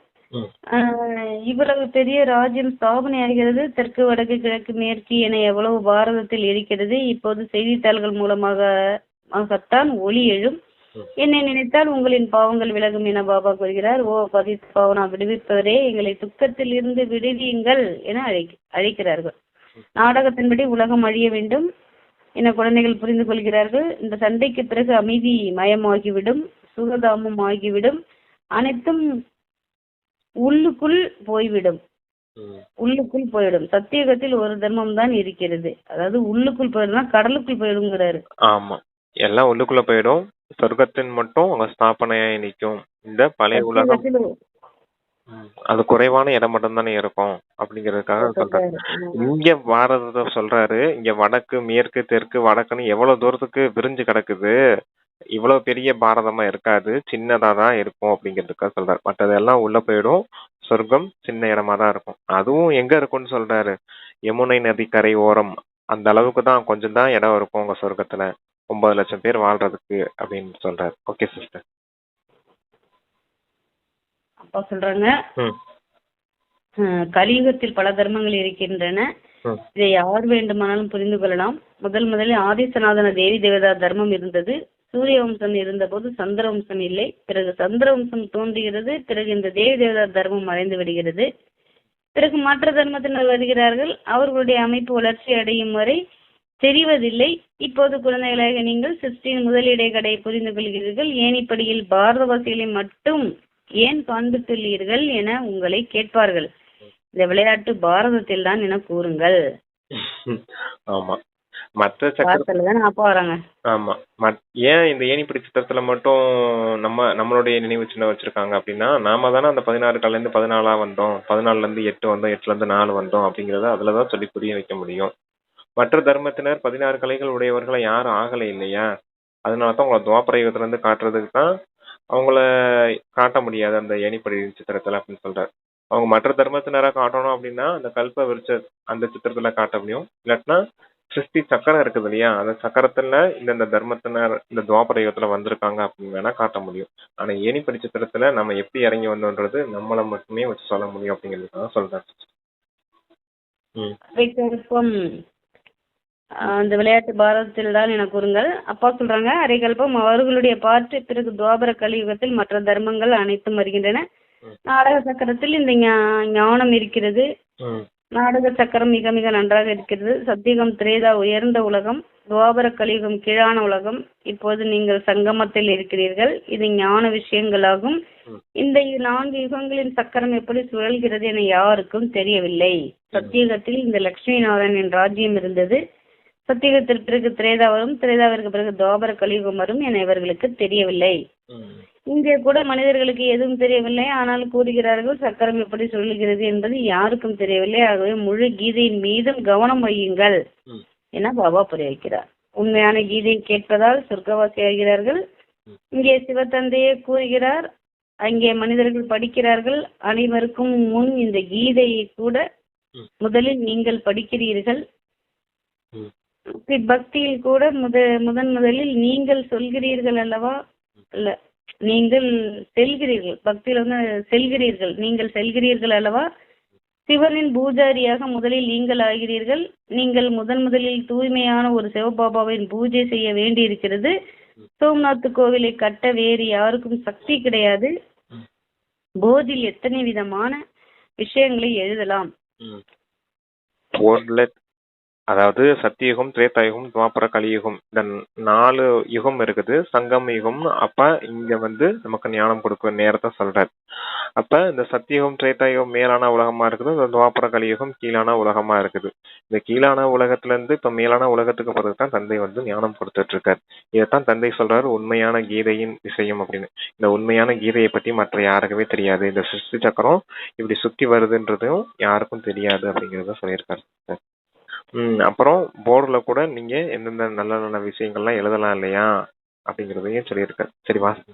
இவ்வளவு பெரிய ராஜ்யம் ஸ்தாபனை ஆகிறது. தெற்கு வடக்கு கிழக்கு மேற்கு என எவ்வளவு பாரதத்தில் இருக்கிறது. இப்போது செய்தித்தாள்கள் மூலமாகத்தான் ஒளி எழும். என்னை நினைத்தால் உங்களின் பாவங்கள் விலகும் என பாபா கூறுகிறார். ஓ பதித் பாவனா விடுவிப்பவரே, எங்களை துக்கத்தில் இருந்து விடுவியுங்கள் என அழைக்கிறார்கள். நாடகத்தின்படி உலகம் அழிய வேண்டும் என குழந்தைகள் புரிந்து கொள்கிறார்கள். இந்த சண்டைக்கு பிறகு அமைதி மயமாகிவிடும், சுகதாமம் ஆகிவிடும், அனைத்தும் உள்ளுக்குள் போய்விடும். உள்ளுக்குள் போயிடும். சத்தியுகத்தில் ஒரு தர்மம் தான் இருக்கிறது. அதாவது உள்ளுக்குள் போயிடும், கடலுக்குள் போயிடுங்கிறாரு. ஆமா, எல்லாம் உள்ளுக்குள்ள போயிடும். சொர்க்கத்தின் மட்டும் அங்க ஸ்தாபனையாய் நிற்கும். இந்த பழைய உலகம் அது குறைவான இடம் மட்டும் தானே இருக்கும் அப்படிங்கிறதுக்காக சொல்றாரு. இங்க பாரத சொல்றாரு, இங்க வடக்கு மேற்கு தெற்கு வடக்குன்னு எவ்வளவு தூரத்துக்கு விரிஞ்சு கிடக்குது, இவ்வளவு பெரிய பாரதமா இருக்காது, சின்னதா தான் இருக்கும் அப்படிங்கிறதுக்காக சொல்றாரு. மற்றதெல்லாம் உள்ள போயிடும், சொர்க்கம் சின்ன இடமா தான் இருக்கும். அதுவும் எங்க இருக்கும்னு சொல்றாரு, யமுனை நதி கரை ஓரம். அந்த அளவுக்கு தான், கொஞ்சம் தான் இடம் இருக்கும் உங்க சொர்க்கத்துல, 9 லட்சம் பேர் வாழ்றதுக்கு அப்படின்னு சொல்றாரு. Okay sister. அப்பா சொல்றாங்க, கலியுகத்தில் பல தர்மங்கள் இருக்கின்றன. இதை யார் வேண்டுமானாலும் புரிந்து கொள்ளலாம். முதலில் ஆதிசநாதன தேவி தேவதா தர்மம் இருந்தது. சூரிய வம்சம் இருந்தபோது சந்திர வம்சம் இல்லை. பிறகு சந்திர வம்சம் தோன்றுகிறது. பிறகு இந்த தேவி தேவதா தர்மம் மறைந்து விடுகிறது. பிறகு மற்ற தர்மத்தினர் வருகிறார்கள். அவர்களுடைய அமைப்பு வளர்ச்சி அடையும் வரை தெரிவதில்லை. இப்போது குழந்தைகளாக நீங்கள் சிருஷ்டியின் முதலிடை கடையை புரிந்து கொள்கிறீர்கள். ஏணிப்படியில் பாரதவாசிகளை மட்டும் ஏன் காண்பித்துள்ளீர்கள் என உங்களை கேட்பார்கள். இந்த விளையாட்டு பாரதத்தில் தான் என கூறுங்கள். ஆமா, மற்ற சக்கரத்துல அப்பா வராங்க. ஆமா, ஏன் இந்த ஏணிப்படி சித்திரத்துல மட்டும் நம்மளுடைய நினைவு சின்னம் வச்சிருக்காங்க அப்படின்னா, நாம தானே அந்த 16 கல்ல இருந்து 14 வந்தோம், 14ல இருந்து 8 வந்தோம், 8ல இருந்து 4 வந்தோம் அப்படிங்கறத அதுலதான் சொல்லி புரிய வைக்க முடியும். மற்ற தர்மத்தினர் 16 கலைகள் உடையவர்களை யாரும் ஆகலை இல்லையா? அதனாலதான் உங்களை துவாபர யுகத்துல இருந்து காட்டுறதுக்கு தான் அவங்கள காட்ட முடியாது அந்த ஏணிப்படி சித்திரத்துல அப்படின்னு சொல்றாரு. அவங்க மற்ற தர்மத்தினரை காட்டணும் அப்படின்னா அந்த கல்ப விருட்ச அந்த சித்திரத்துல காட்ட முடியும். இல்லாட்டினா சிருஷ்டி சக்கரம் இருக்குது இல்லையா, அந்த சக்கரத்துல இந்த தர்மத்தினர் இந்த துவாபர யுகத்துல வந்திருக்காங்க அப்படின்னு வேணா காட்ட முடியும். ஆனா ஏணிப்படி சித்திரத்துல நம்ம எப்படி இறங்கி வந்தோன்றது நம்மள மட்டுமே வச்சு சொல்ல முடியும் அப்படிங்கிறதுக்காக சொல்றேன். அந்த விளையாட்டு பாரதத்தில் தான் என கூறுங்கள். அப்பா சொல்றாங்க, அரைகல்பம் அவர்களுடைய பாட்டு. பிறகு துவாபர கலியுகத்தில் மற்ற தர்மங்கள் அனைத்தும் வருகின்றன. நாடக சக்கரத்தில் இந்த ஞானம் இருக்கிறது. நாடக சக்கரம் மிக மிக நன்றாக இருக்கிறது. சத்தியுகம் திரேதா உயர்ந்த உலகம், துவாபர கலியுகம் கீழான உலகம். இப்போது நீங்கள் சங்கமத்தில் இருக்கிறீர்கள். இது ஞான விஷயங்களாகும். இந்த 4 யுகங்களின் சக்கரம் எப்படி சுழல்கிறது என யாருக்கும் தெரியவில்லை. சத்தியுகத்தில் இந்த லட்சுமி நாராயணன் ராஜ்யம் இருந்தது. சத்தியுகத்திற்கு பிறகு திரேதா வரும், திரேதாவிற்கு பிறகு துவாபர கலியுகம் வரும் என இவர்களுக்கு தெரியவில்லை. இங்கே கூட மனிதர்களுக்கு எதுவும் தெரியவில்லை. ஆனால் கூறுகிறார்கள் சக்கரம் எப்படி சொல்லுகிறது என்பது யாருக்கும் தெரியவில்லை. ஆகவே முழு கீதையின் மீதும் கவனம் வையுங்கள் என பாபா புரிய வைக்கிறார். உண்மையான கீதையை கேட்பதால் சொர்க்கவாசி ஆகிறார்கள். இங்கே சிவத்தந்தையே கூறுகிறார், அங்கே மனிதர்கள் படிக்கிறார்கள். அனைவருக்கும் முன் இந்த கீதையை கூட முதலில் நீங்கள் படிக்கிறீர்கள். பக்தியில் கூட முதலில் நீங்கள் சொல்கிறீர்கள் அல்லவா? இல்ல, நீங்கள் செல்கிறீர்கள். பக்தியில செல்கிறீர்கள், நீங்கள் செல்கிறீர்கள் அல்லவா? சிவனின் பூஜாரியாக முதலில் நீங்கள் ஆகிறீர்கள். நீங்கள் முதலில் தூய்மையான ஒரு சிவபாபாவின் பூஜை செய்ய வேண்டி இருக்கிறது. சோம்நாத் கோவிலை கட்ட வேறு யாருக்கும் சக்தி கிடையாது. போதில் எத்தனை விதமான விஷயங்களை எழுதலாம். அதாவது சத்தியுகம், திரேதாயுகம், துவாபர கலியுகம், இந்த 4 யுகம் இருக்குது. சங்கம் யுகம். அப்ப இங்க நமக்கு ஞானம் கொடுக்க நேரத்தை சொல்றாரு. அப்ப இந்த சத்தியுகம் திரேதாயுகம் மேலான உலகமா இருக்குது, இந்த துவாபர கலியுகம் கீழான உலகமா இருக்குது. இந்த கீழான உலகத்துல இருந்து இப்ப மேலான உலகத்துக்கு பிறகுதான் தந்தை ஞானம் கொடுத்துட்டு இருக்காரு. இதைத்தான் தந்தை சொல்றாரு உண்மையான கீதையின் விஷயம் அப்படின்னு. இந்த உண்மையான கீதையை பத்தி மற்ற யாருக்குமே தெரியாது. இந்த சிருஷ்டி சக்கரம் இப்படி சுத்தி வருதுன்றதும் யாருக்கும் தெரியாது அப்படிங்கறத சொல்லியிருக்காரு. அப்புறம் போர்டுல கூட நீங்க எந்தெந்த நல்ல நல்ல விஷயங்கள்லாம் எழுதலாம் இல்லையா அப்படிங்கறதையும் சொல்லியிருக்காரு. சரி வாசி.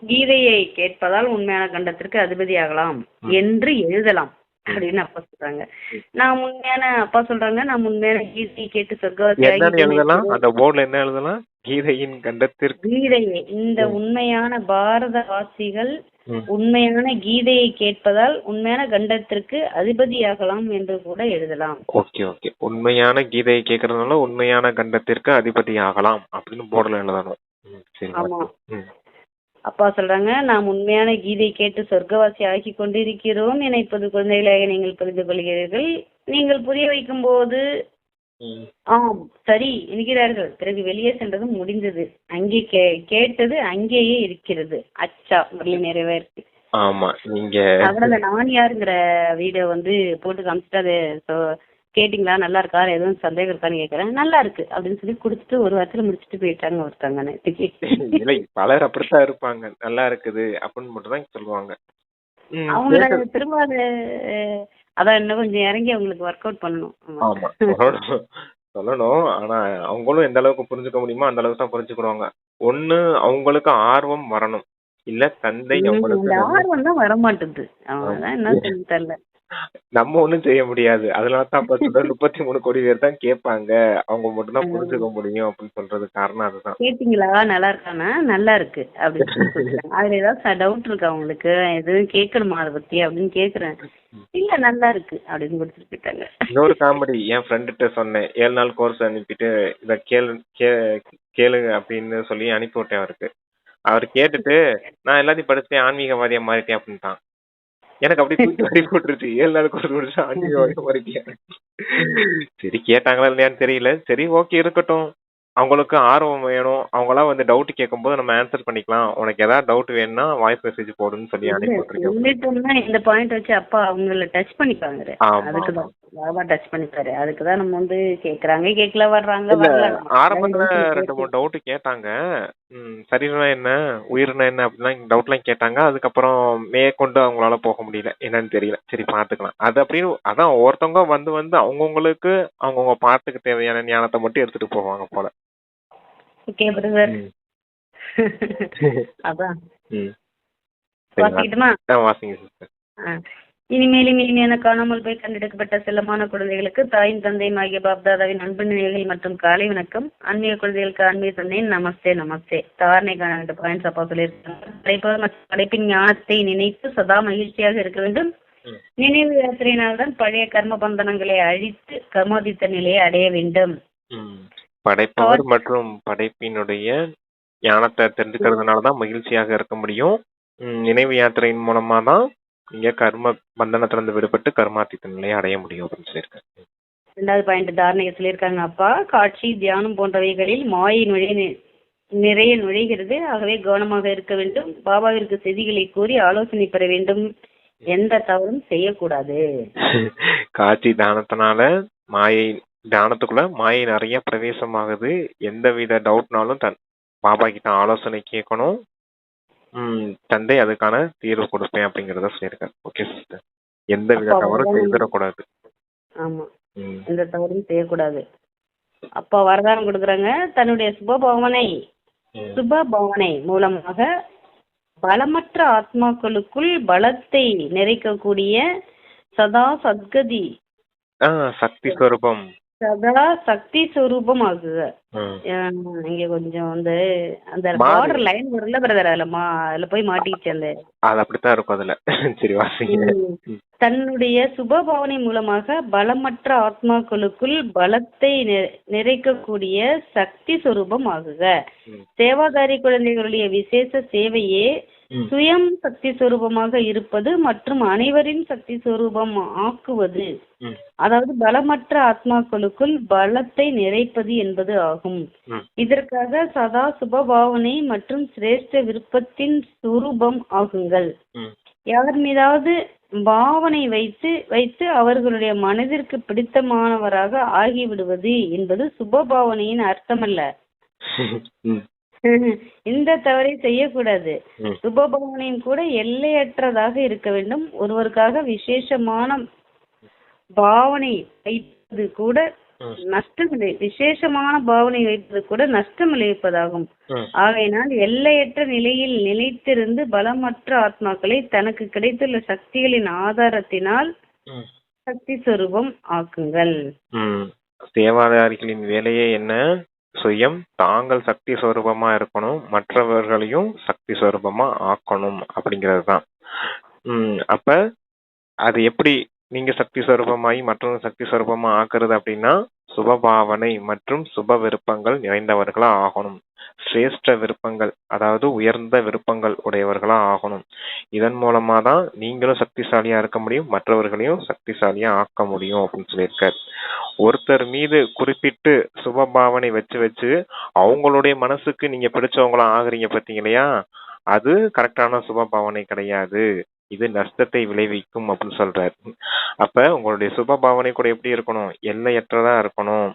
கீதையை கேட்பதால் உண்மையான கண்டத்திற்கு அதிபதி ஆகலாம் என்று எழுதலாம் அப்படின்னு அப்பா சொல்றாங்க. நான் உண்மையான கீதையை கேட்டு சொர்க்கவாசி எழுதலாம். அந்த போர்டுல என்ன எழுதலாம்? கீதையின் கண்டத்திற்கு, கீதையை இந்த உண்மையான பாரதவாசிகள் உண்மையான கீதையை கேட்பதால் உண்மையான கண்டத்திற்கு அதிபதியாகலாம் என்று கூட எழுதலாம். ஓகே ஓகே, உண்மையான கீதையை கேட்கறதுனால உண்மையான கண்டத்திற்கு அதிபதி ஆகலாம் அப்படின்னு போர்டுல எழுதணும். சரி. ஆமா, அப்பா சொல்றாங்க, நாம் உண்மையான கீதை கேட்டு சொர்க்கவாசி ஆகி கொண்டிருக்கிறோம் என இப்போது குழந்தைகளாக நீங்கள் புரிந்து கொள்கிறீர்கள். நீங்கள் புரிய வைக்கும் போது ஆம் சரி என்கிறார்கள். பிறகு வெளியே சென்றதும் முடிந்தது. அங்கே கேட்டது அங்கேயே இருக்கிறது. அச்சா முரளி நிறைவேறு. ஆமா, நீங்க அவ்வளவு நான் யாருங்கிற வீடியோ போட்டு காமிச்சிட்டு அது கேட்டீங்களா, நல்லா இருக்கா, எதுவும் சந்தேகம் இருக்கான்னு கேட்கறேன். நல்லா இருக்கு அப்படின்னு சொல்லி குடுத்துட்டு ஒரு வாரத்துல முடிச்சுட்டு போயிட்டாங்க ஒருத்தங்க. பலர் அப்படித்தான் இருப்பாங்க, நல்லா இருக்குது அப்படின்னு மட்டும் தான் சொல்லுவாங்க. அவங்கள கேட்டது. திரும்ப அது அதான் இன்னும் கொஞ்சம் இறங்கி அவங்களுக்கு ஒர்க் அவுட் பண்ணணும். ஆமா சொல்லணும் சொல்லணும். ஆனா அவங்களும் எந்த அளவுக்கு புரிஞ்சுக்க முடியுமோ அந்த அளவுக்கு தான் புரிஞ்சுக்கிடுவாங்க. ஒண்ணு அவங்களுக்கு ஆர்வம் வரணும். இல்ல தந்தை அவங்களுக்கு அந்த நன்மை. ஆர்வம் தான் வரமாட்டுது. அதான் என்ன சொல்லி தெரியல. நம்ம ஒண்ணும் செய்ய முடியாது. அதனால தான் அப்ப சொல்றேன் 33 கோடி பேர் தான் கேட்பாங்க. அவங்க மட்டும் தான் புரிஞ்சுக்க முடியும் அப்படின்னு சொல்றதுக்கு காரணம் அதுதான். கேட்டீங்களா நல்லா இருக்கானா? நல்லா இருக்கு அப்படின்னு சொல்லி கொடுத்துட்டாங்க. அதுல ஏதாவது டவுட் இருக்கா உங்களுக்கு? எதுவும் கேட்கணுமா அதை பத்தி அப்படின்னு கேக்குறேன். இல்ல நல்லா இருக்கு அப்படின்னு கொடுத்துட்டு போயிட்டாங்க. இன்னொரு காமெடி என் ஃப்ரெண்டுகிட்ட சொன்னேன். 7 நாள் கோர்ஸ் அனுப்பிட்டு இத கேளுங்க அப்படின்னு சொல்லி அனுப்பி விட்டேன் அவருக்கு. அவர் கேட்டுட்டு நான் எல்லாத்தையும் படிச்சுட்டேன் ஆன்மீகவாதியா மாறிட்டேன் அப்படின்ட்டான். எனக்கு அப்படி தூக்கி வாரி போட்டுருச்சு. 7 நாள் கோர்ஸ் முடிச்சு ஆன்மீகவாதியா மாறிட்டேன். சரி கேட்டாங்களா இல்லையான்னு தெரியல. சரி ஓகே இருக்கட்டும். அவங்களுக்கு ஆர்வம் வேணும். அவங்களா வந்து டவுட் கேட்கும்போது நம்ம ஆன்சர் பண்ணிக்கலாம். உனக்கு ஏதாவது டவுட் வேணும்னா வாய்ஸ் மெசேஜ் போடுன்னு சொல்லி அனுப்பி விட்டுருக்கேன். சொல்லிட்டோம்னா இந்த பாயிண்ட் வச்சு அப்பா அவங்கள டச் பண்ணிப்பாங்க. ஆமா அதுக்குதான் பாபா டச் பண்ணிப்பாரு. அதுக்குதான் நம்ம வந்து கேக்குறாங்க கேட்கல வர்றாங்க இல்ல வரல. ஆரம்பத்துல 2-3 டவுட் கேட்டாங்க. சரீரம்னா என்ன உயிர்னா என்ன அப்படிலாம் டவுட்லாம் கேட்டாங்க. அதுக்கப்புறம் மேற்கொண்டு அவங்களால போக முடியல. என்னன்னு தெரியல. சரி பாத்துக்கலாம். அது அப்படின்னு அதான் ஒவ்வொருத்தவங்க வந்து வந்து அவங்கவுங்களுக்கு அவங்கவுங்க பாட்டுக்கு தேவையான ஞானத்தை மட்டும் எடுத்துட்டு போவாங்க போல. Okay brother. அதான் வாசிக்கிட்டுமா? வாசிங்க சிஸ்டர். இனிமேலும் இனிமையான காணாமல் போய் கண்டெடுக்கப்பட்ட செல்லமான குழந்தைகளுக்கு தாயின் தந்தையும் ஆகிய பாப்தாதாவின் அன்பு நிலைகள் மற்றும் காலை வணக்கம். ஆன்மீக குழந்தைகளுக்கு ஆன்மீக தந்தையின் நமஸ்தே நமஸ்தே. தாரணைக்கான 2 பாயிண்ட்ஸ் அப்பா சொல்லியிருக்காங்க. படைப்பவர் மற்றும் படைப்பின் ஞானத்தை நினைத்து சதா மகிழ்ச்சியாக இருக்க வேண்டும். நினைவு யாத்திரையினால் தான் பழைய கர்ம பந்தனங்களை அழித்து கர்மாதித்த நிலையை அடைய வேண்டும். படைப்பவர் மற்றும் படைப்பினுடைய ஞானத்தை தெரிஞ்சுக்கிறதுனால தான் மகிழ்ச்சியாக இருக்க முடியும். நினைவு யாத்திரையின் மூலமா தான் இங்க கர்ம பந்தனத்திலிருந்து விடுபட்டு கர்மாதித்த நிலையை அடைய முடியும் அப்படின்னு சொல்லியிருக்காங்க. 2வது பாயிண்ட் தாரணையை சொல்லியிருக்காங்க அப்பா. காட்சி தியானம் போன்றவைகளில் மாயை நிறைய நுழைகிறது. ஆகவே கவனமாக இருக்க வேண்டும். பாபாவிற்கு செய்திகளை கூறி ஆலோசனை பெற வேண்டும். எந்த தவறும் செய்யக்கூடாது. காட்சி தானத்தினால மாயை தியானத்துக்குள்ள மாயை நிறைய பிரவேசமாகுது. எந்தவித டவுட்னாலும் பாபா கிட்ட ஆலோசனை கேட்கணும். தந்தை அதுக்கான தீர்வு கொடுப்பேன் அப்படிங்கறத சொல்லியிருக்காரு. Okay sister. எந்த வித தவறும் செய்திடக்கூடாது. ஆமா எந்த தவறும் செய்யக்கூடாது. அப்பா வரதானம் கொடுக்குறாங்க. தன்னுடைய சுபபவனை மூலமாக பலமற்ற ஆத்மாக்களுக்குள் பலத்தை நிறைக்கக்கூடிய சதா சத்கதி சக்தி ஸ்வரூபம் சதா சக்தி ஸ்வரூபம் ஆகுக. இங்க கொஞ்சம் வந்து அந்த பார்டர் லைன் வரல பிரதர். அதுல போய் மாட்டிக்கிச்சு. அது அப்படித்தான் இருக்கும் அதுல. சரி வாசிங்க. தன்னுடைய சுபபாவனை மூலமாக பலமற்ற ஆத்மாக்களுக்குள் பலத்தை நிறைக்கக்கூடிய சக்தி சொரூபம் ஆகுக. சேவாதாரி குழந்தைகளுடைய விசேஷ சேவையே சுயம் சக்தி சொரூபமாக இருப்பது மற்றும் அனைவரின் சக்தி சொரூபம் ஆக்குவது. அதாவது பலமற்ற ஆத்மாக்களுக்குள் பலத்தை நிறைப்பது என்பது ஆகும். இதற்காக சதா சுபபாவனை மற்றும் சிரேஷ்ட விருப்பத்தின் சுரூபம் ஆகுங்கள். யார் மீதாவது பாவனை வைத்து அவர்களுடைய மனதிற்கு பிடித்தமானவராக ஆகிவிடுவது என்பது சுபபாவனையின் அர்த்தமல்ல. இந்த தவறை செய்யக்கூடாது. சுபபாவனையும் கூட எல்லையற்றதாக இருக்க வேண்டும். ஒருவருக்காக விசேஷமான பாவனை வைப்பது கூட நஷ்டமில்லை. விசேஷமான பாவனை வைப்பது கூட நஷ்டம் விளைவிப்பதாகும். ஆகையினால் எல்லையற்ற நிலையில் நிலைத்திருந்து பலமற்ற ஆத்மாக்களை தனக்கு கிடைத்துள்ள சக்திகளின் ஆதாரத்தினால் சக்தி சொரூபம் ஆக்குங்கள். சேவாதாரிகளின் வேலையே என்ன? சுயம் தாங்கள் சக்தி சொரூபமா இருக்கணும், மற்றவர்களையும் சக்தி சொரூபமா ஆக்கணும் அப்படிங்கிறது தான். அப்ப அது எப்படி நீங்க சக்தி சொரூபமாயி மற்றவங்க சக்தி சொரூபமா ஆக்குறது அப்படின்னா சுபபாவனை மற்றும் சுப விருப்பங்கள் நிறைந்தவர்களா ஆகணும். சிரேஷ்ட விருப்பங்கள் அதாவது உயர்ந்த விருப்பங்கள் உடையவர்களா ஆகணும். இதன் மூலமா தான் நீங்களும் சக்திசாலியா இருக்க முடியும், மற்றவர்களையும் சக்திசாலியா ஆக்க முடியும் அப்படின்னு சொல்லியிருக்காரு. ஒருத்தர் மீது குறிப்பிட்டு சுபபாவனை வச்சு அவங்களுடைய மனசுக்கு நீங்க பிடிச்சவங்களா ஆகுறீங்க பார்த்தீங்க இல்லையா, அது கரெக்டான சுபபாவனை கிடையாது. இது நஷ்டத்தை விளைவிக்கும் அப்படின்னு சொல்றாரு. அப்ப உங்களுடைய சுபபாவனை கூட எப்படி இருக்கணும்? எல்லையற்றதா இருக்கணும்.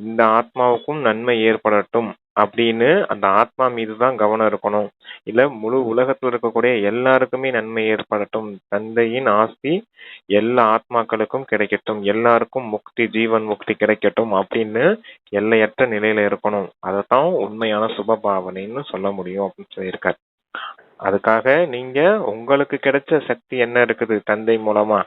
இந்த ஆத்மாவுக்கும் நன்மை ஏற்படட்டும் அப்படின்னு அந்த ஆத்மா மீது தான் கவனம் இருக்கணும். இல்ல முழு உலகத்துல இருக்கக்கூடிய எல்லாருக்குமே நன்மை ஏற்படட்டும், தந்தையின் ஆஸ்தி எல்லா ஆத்மாக்களுக்கும் கிடைக்கட்டும், எல்லாருக்கும் முக்தி, ஜீவன் முக்தி கிடைக்கட்டும் அப்படின்னு எல்லையற்ற நிலையில இருக்கணும். அதைத்தான் உண்மையான சுப பாவனைன்னு சொல்ல முடியும் அப்படின்னு சொல்லியிருக்காரு. அதுக்காக நீங்க உங்களுக்கு கிடைச்ச சக்தி என்ன இருக்குது தந்தை மூலமா,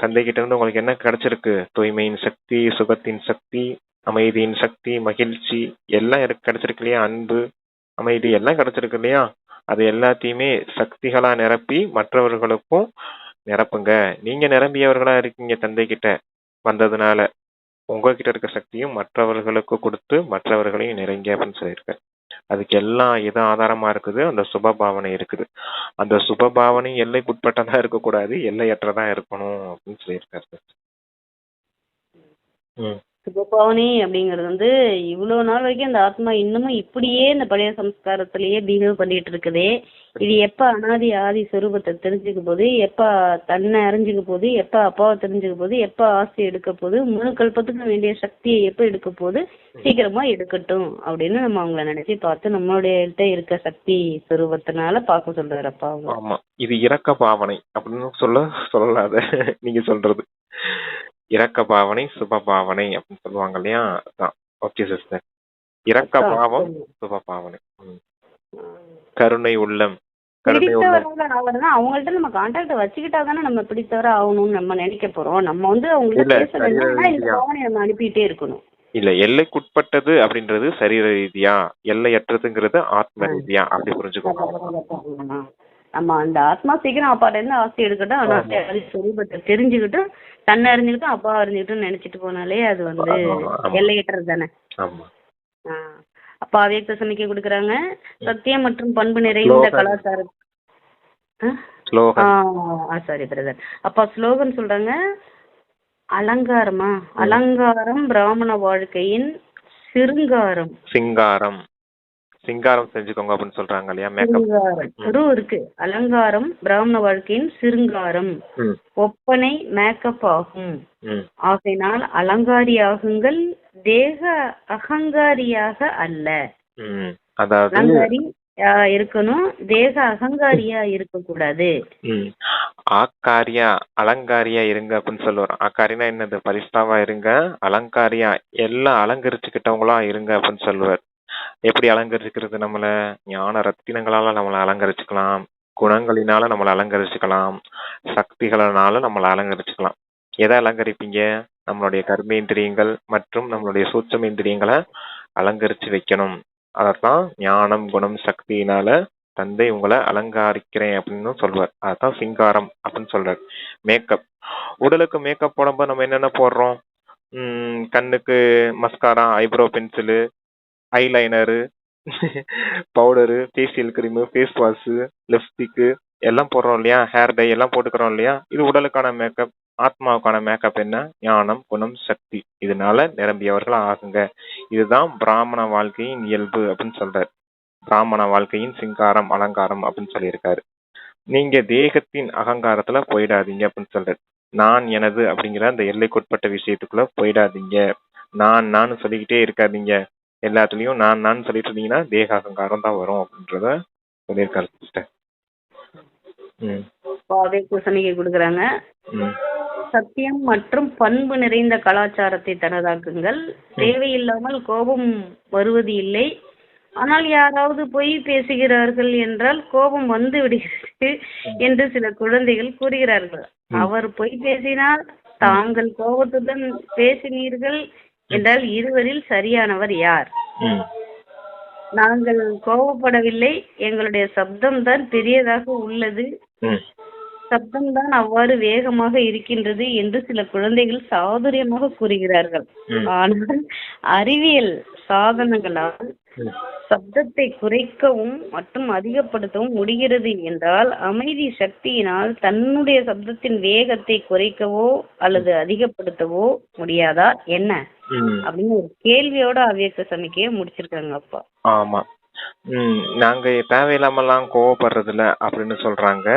தந்தை கிட்ட இருந்து உங்களுக்கு என்ன கிடைச்சிருக்கு? தூய்மையின் சக்தி, சுகத்தின் சக்தி, அமைதியின் சக்தி, மகிழ்ச்சி எல்லாம் கிடைச்சிருக்கு இல்லையா? அன்பு, அமைதி எல்லாம் கிடைச்சிருக்கு இல்லையா? அது எல்லாத்தையுமே சக்திகளா நிரப்பி மற்றவர்களுக்கும் நிரப்புங்க. நீங்க நிரம்பியவர்களா இருக்கீங்க தந்தை கிட்ட வந்ததுனால. உங்ககிட்ட இருக்க சக்தியும் மற்றவர்களுக்கு கொடுத்து மற்றவர்களையும் நிறைங்க அப்படின்னு சொல்லியிருக்க. அதுக்கு எல்லாம் எது ஆதாரமா இருக்குது? அந்த சுப பாவனை இருக்குது. அந்த சுப பாவனை எல்லைக்குட்பட்டதா இருக்கக்கூடாது, எல்லையற்றதா இருக்கணும் அப்படின்னு சொல்லியிருக்காரு. சுபபாவனை அப்படிங்கிறது வந்து இவ்வளவு நாள் வரைக்கும் அந்த ஆத்மா இன்னமும் இப்படியே இந்த பழைய சம்ஸ்காரத்திலேயே பிஹேவ் பண்ணிட்டு இருக்குதே. இது எப்ப அனாதி ஆதி சொரூபத்தை தெரிஞ்சுக்க போகுது, எப்ப தன்னை அறிஞ்சுக்க போகுது, எப்ப அப்பாவை தெரிஞ்சுக்க போகுது, எப்ப ஆசை எடுக்க போகுது, முழு கல்பத்துக்கு வேண்டிய சக்தியை எப்ப எடுக்க போகுது, சீக்கிரமா எடுக்கட்டும் அப்படின்னு நம்ம அவங்கள நினைச்சு பார்த்து நம்மளுடைய இருக்க சக்தி சொரூபத்தினால பார்க்க சொல்றாரு அப்பா அவங்க. ஆமா, இது இரக்க பாவனை அப்படின்னு சொல்லலாத நீங்க சொல்றது. இரக்க பாவனை, சுப பாவனை அப்படின்னு சொல்லுவாங்க இல்லையா? அதான். Okay sister. இரக்க பாவம், சுப பாவனை. கருணை உள்ளம். அவங்கள்ட்ட நம்ம கான்டாக்ட் வச்சுக்கிட்டா தானே நம்ம பிடித்தவர ஆகணும்னு நம்ம நினைக்க போறோம். நம்ம வந்து அவங்கள்ட்ட நம்ம அனுப்பிட்டே இருக்கணும். இல்ல, எல்லைக்குட்பட்டது அப்படின்றது சரீர ரீதியா, எல்லையற்றதுங்கிறது ஆத்ம ரீதியா, அப்படி புரிஞ்சுக்கோங்க. நம்ம அந்த ஆத்மா சீக்கிரம் அப்பாட்ட இருந்து ஆசை எடுக்கட்டும், ஆனா சொரூபத்தை தெரிஞ்சுக்கிட்டும் தன்னை அறிஞ்சுக்கிட்டும் அப்பா அறிஞ்சுக்கிட்டும் நினைச்சிட்டு போனாலே அது வந்து எல்லையற்றது தானே. அப்பா அவ்யக்த சமிக்கை கொடுக்குறாங்க. சத்தியம் மற்றும் பண்பு நிறைந்த கலாச்சாரம். Sorry brother. அப்பா ஸ்லோகன் சொல்றாங்க. அலங்காரமா? அலங்காரம் பிராமண வாழ்க்கையின் சிருங்காரம். சிங்காரம். சிங்காரம் செஞ்சுக்கோங்க அப்படின்னு சொல்றாங்க இல்லையா? மேக்கப் இருக்கு. அலங்காரம் பிராமண வாழ்க்கையின் சிருங்காரம். ஒப்பனை மேக்கப் ஆகும். ஆகையினால் அலங்காரியாகுங்கள், தேக அகங்காரியாக அல்ல. அதாவது அலங்காரி இருக்கணும், தேக அகங்காரியா இருக்க கூடாது. ஆக்காரியா அலங்காரியா இருங்க அப்படின்னு சொல்லுவார். ஆக்காரினா என்னது? பரிஷ்டாவா இருங்க, அலங்காரியா எல்லாம் அலங்கரிச்சுக்கிட்டவங்களா இருங்க அப்படின்னு சொல்லுவார். எப்படி அலங்கரிச்சுக்கிறது? நம்மள ஞான ரத்தினங்களால நம்மளை அலங்கரிச்சுக்கலாம், குணங்களினால நம்மளை அலங்கரிச்சுக்கலாம், சக்திகளினால நம்மளை அலங்கரிச்சுக்கலாம். எதை அலங்கரிப்பீங்க? நம்மளுடைய கர்மேந்திரியங்கள் மற்றும் நம்மளுடைய சூட்சமேந்திரியங்களை அலங்கரிச்சு வைக்கணும். அதத்தான் ஞானம் குணம் சக்தியினால தந்தை உங்களை அலங்காரிக்கிறேன் அப்படின்னு சொல்லுவார். அதான் சிங்காரம் அப்படின்னு சொல்றாரு. மேக்கப். உடலுக்கு மேக்கப் போடும்போது நம்ம என்னென்ன போடுறோம்? கண்ணுக்கு mascara, eyebrow pencil, eyeliner, powder, facial cream, face wash, lipstick எல்லாம் போடுறோம் இல்லையா? ஹேர் டை எல்லாம் போட்டுக்கிறோம் இல்லையா? இது உடலுக்கான மேக்கப். ஆத்மாவுக்கான மேக்கப் என்ன? ஞானம் குணம் சக்தி. இதனால நிரம்பியவர்கள் ஆகுங்க. இதுதான் பிராமண வாழ்க்கையின் இயல்பு அப்படின்னு சொல்றாரு. பிராமண வாழ்க்கையின் சிங்காரம் அலங்காரம் அப்படின்னு சொல்லியிருக்காரு. நீங்க தேகத்தின் அகங்காரத்துல போயிடாதீங்க அப்படின்னு சொல்றாரு. நான் எனது அப்படிங்கிற அந்த எல்லைக்குட்பட்ட விஷயத்துக்குள்ள போயிடாதீங்க. நான் சொல்லிக்கிட்டே இருக்காதீங்க. எல்லாத்துலயும் நான் சொல்லிட்டு இருந்தீங்கன்னா தேக அகங்காரம் தான் வரும் அப்படின்றத சொல்லியிருக்காரு சிஸ்டர். கொடுக்குறாங்க. சத்தியம் மற்றும் பண்பு நிறைந்த கலாச்சாரத்தை தனதாக்குங்கள். தேவையில்லாமல் கோபம் வருவது இல்லை. ஆனால் யாராவது பொய் பேசுகிறார்கள் என்றால் கோபம் வந்து விடுகிறது என்று சில குழந்தைகள் கூறுகிறார்கள். அவர் பொய் பேசினால் தாங்கள் கோபத்துடன் பேசினீர்கள் என்றால் இருவரில் சரியானவர் யார்? நாங்கள் கோபப்படவில்லை, எங்களுடைய சப்தம் தான் பெரியதாக உள்ளது, சப்தம் தான் அவ்வாறு வேகமாக இருக்கின்றது என்று சில குழந்தைகள் சாதுரியமாக கூறுகிறார்கள். ஆனால் அறிவியல் சாதனங்களால் சப்தத்தை குறைக்கவும் மற்றும் அதிகப்படுத்தவும் முடிகிறது என்றால் அமைதி சக்தியினால் தன்னுடைய சப்தத்தின் வேகத்தை குறைக்கவோ அல்லது அதிகப்படுத்தவோ முடியாதா என்ன அப்படின்னு ஒரு கேள்வியோட அவ்யக்த சமிக்கையை முடிச்சிருக்காங்க அப்பா. ஆமா, நாங்க தேவையில்லாமலாம் கோவப்படுறதில்ல அப்படின்னு சொல்றாங்க.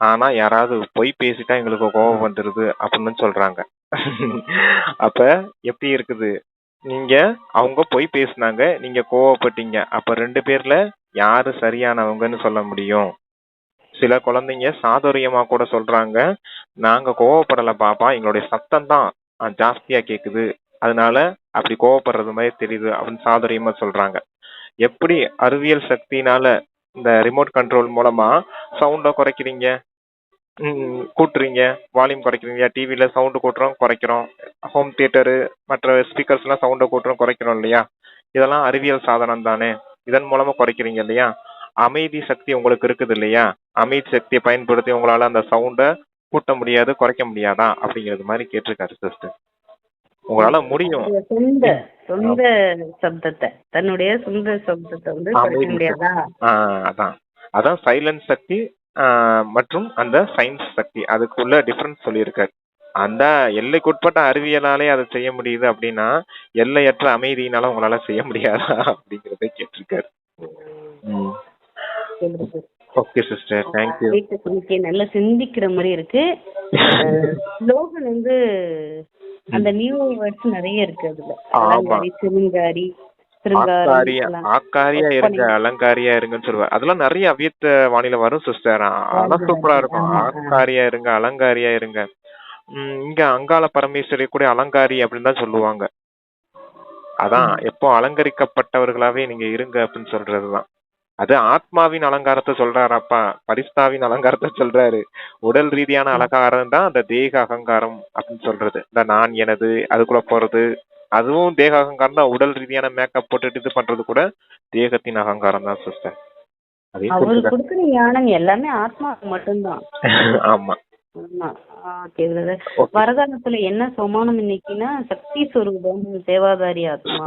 ஆனா யாராவது பொய் பேசிட்டா எங்களுக்கு கோபம் வந்துருது அப்படின்னு சொல்றாங்க. அப்ப எப்படி இருக்குது? நீங்க அவங்க போய் பேசுனாங்க, நீங்க கோவப்பட்டீங்க. அப்ப 2 பேர்ல யாரு சரியானவங்கன்னு சொல்ல முடியும்? சில குழந்தைங்க சாதுரியமா கூட சொல்றாங்க, நாங்க கோவப்படல பாப்பா, எங்களுடைய சத்தம் தான் ஜாஸ்தியா கேக்குது. அதனால அப்படி கோவப்படுறது மாதிரி தெரியுது அப்படின்னு சாதுரியமா சொல்றாங்க. எப்படி அறிவியல் சக்தினால இந்த ரிமோட் கண்ட்ரோல் மூலமா சவுண்ட குறைக்கிறீங்க, கூட்டுறீங்க, வால்யூம் குறைக்கிறீங்க, டிவில சவுண்டு கூட்டுறோம் குறைக்கிறோம், ஹோம் தியேட்டரு மற்ற ஸ்பீக்கர்ஸ் எல்லாம் சவுண்டை கூட்டுறோம் குறைக்கிறோம் இல்லையா? இதெல்லாம் அறிவியல் சாதனம் தானே. இதன் மூலமா குறைக்கிறீங்க இல்லையா? அமைதி சக்தி உங்களுக்கு இருக்குது இல்லையா? அமைதி சக்தியை பயன்படுத்தி உங்களால அந்த சவுண்டை கூட்ட முடியாது, குறைக்க முடியாதா அப்படிங்கிறது மாதிரி கேட்டிருக்காரு சிஸ்டர். உங்களால முடியும். தன்னுடைய சொந்த சொந்த சப்தத்தை தன்னுடைய சொந்த சப்தத்தை வந்து குறைக்க அமைதி சக்தி. முடியாதா? அதான் அதான் சைலன்ஸ் சக்தி மற்றும் அந்த சயின்ஸ் சக்தி அதுக்குள்ள டிஃபரன்ஸ் சொல்லியிருக்காரு. அந்த எல்லைக்குட்பட்ட அறிவியலாலே அதை செய்ய முடியுது அப்படின்னா எல்லையற்ற அமைதியினால உங்களால செய்ய முடியாதா அப்படிங்கறத கேட்டிருக்காரு. Okay sister, thank you. இன்னைக்கு நல்லா சிந்திக்கிற மாதிரி இருக்கு. ஸ்லோகன் வந்து அந்த நியூ வேர்ட்ஸ் நிறைய இருக்கு அதுல. அலங்காரி, சிருங்காரி, ஆக்காரியா இருங்க, அலங்காரியா இருங்கன்னு சொல்லுவார். அதெல்லாம் நிறைய அவ்வியத்த வானிலை வரும் சிஸ்டர். அதெல்லாம் சூப்பரா இருக்கும். ஆக்காரியா இருங்க, அலங்காரியா இருங்க. இங்க அங்காள பரமேஸ்வரி கூட அலங்காரி அப்படின்னு தான் சொல்லுவாங்க. அதான் எப்போ அலங்கரிக்கப்பட்டவர்களாவே நீங்க இருங்க அப்படின்னு சொல்றதுதான். அது ஆத்மாவின் அலங்காரத்தை சொல்றாராப்பா, பரிஸ்தாவின் அலங்காரத்தை சொல்றாரு. உடல் ரீதியான அலங்காரம் தான் அந்த தேக அகங்காரம் அப்படின்னு சொல்றது. இந்த நான் எனது அதுக்குள்ள போறது அதுவும் தேக அகங்காரம் தான். உடல் ரீதியான மேக்கப் போட்டுட்டு இது பண்றது கூட தேகத்தின் அகங்காரம் தான் சிஸ்டர். அவரு கொடுக்குற ஞானம் எல்லாமே ஆத்மாவுக்கு மட்டும்தான். ஆமா. வரதானத்துல என்ன சோமானம் இன்னைக்குன்னா சக்தி சொரூபம் தேவாதாரி ஆத்மா.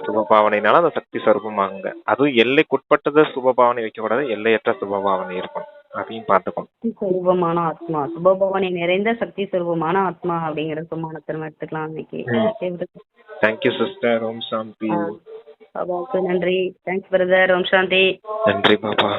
சுபபாவனைனால அந்த சக்தி சொரூபமாகுங்க. அதுவும் எல்லைக்குட்பட்டத சுபபாவனை வைக்க கூடாது, எல்லையற்ற சுபபாவனை இருக்கணும். அதையும் பார்த்துக்கணும். சக்தி சொரூபமான ஆத்மா, சுபபாவனை நிறைந்த சக்தி சொரூபமான ஆத்மா அப்படிங்கிற சோமானத்தை எடுத்துக்கலாம் இன்னைக்கு. Thank you sister. ஓம் சாந்தி. நன்றி. Thanks brother. ஓம் சாந்தி. நன்றி பாப்பா.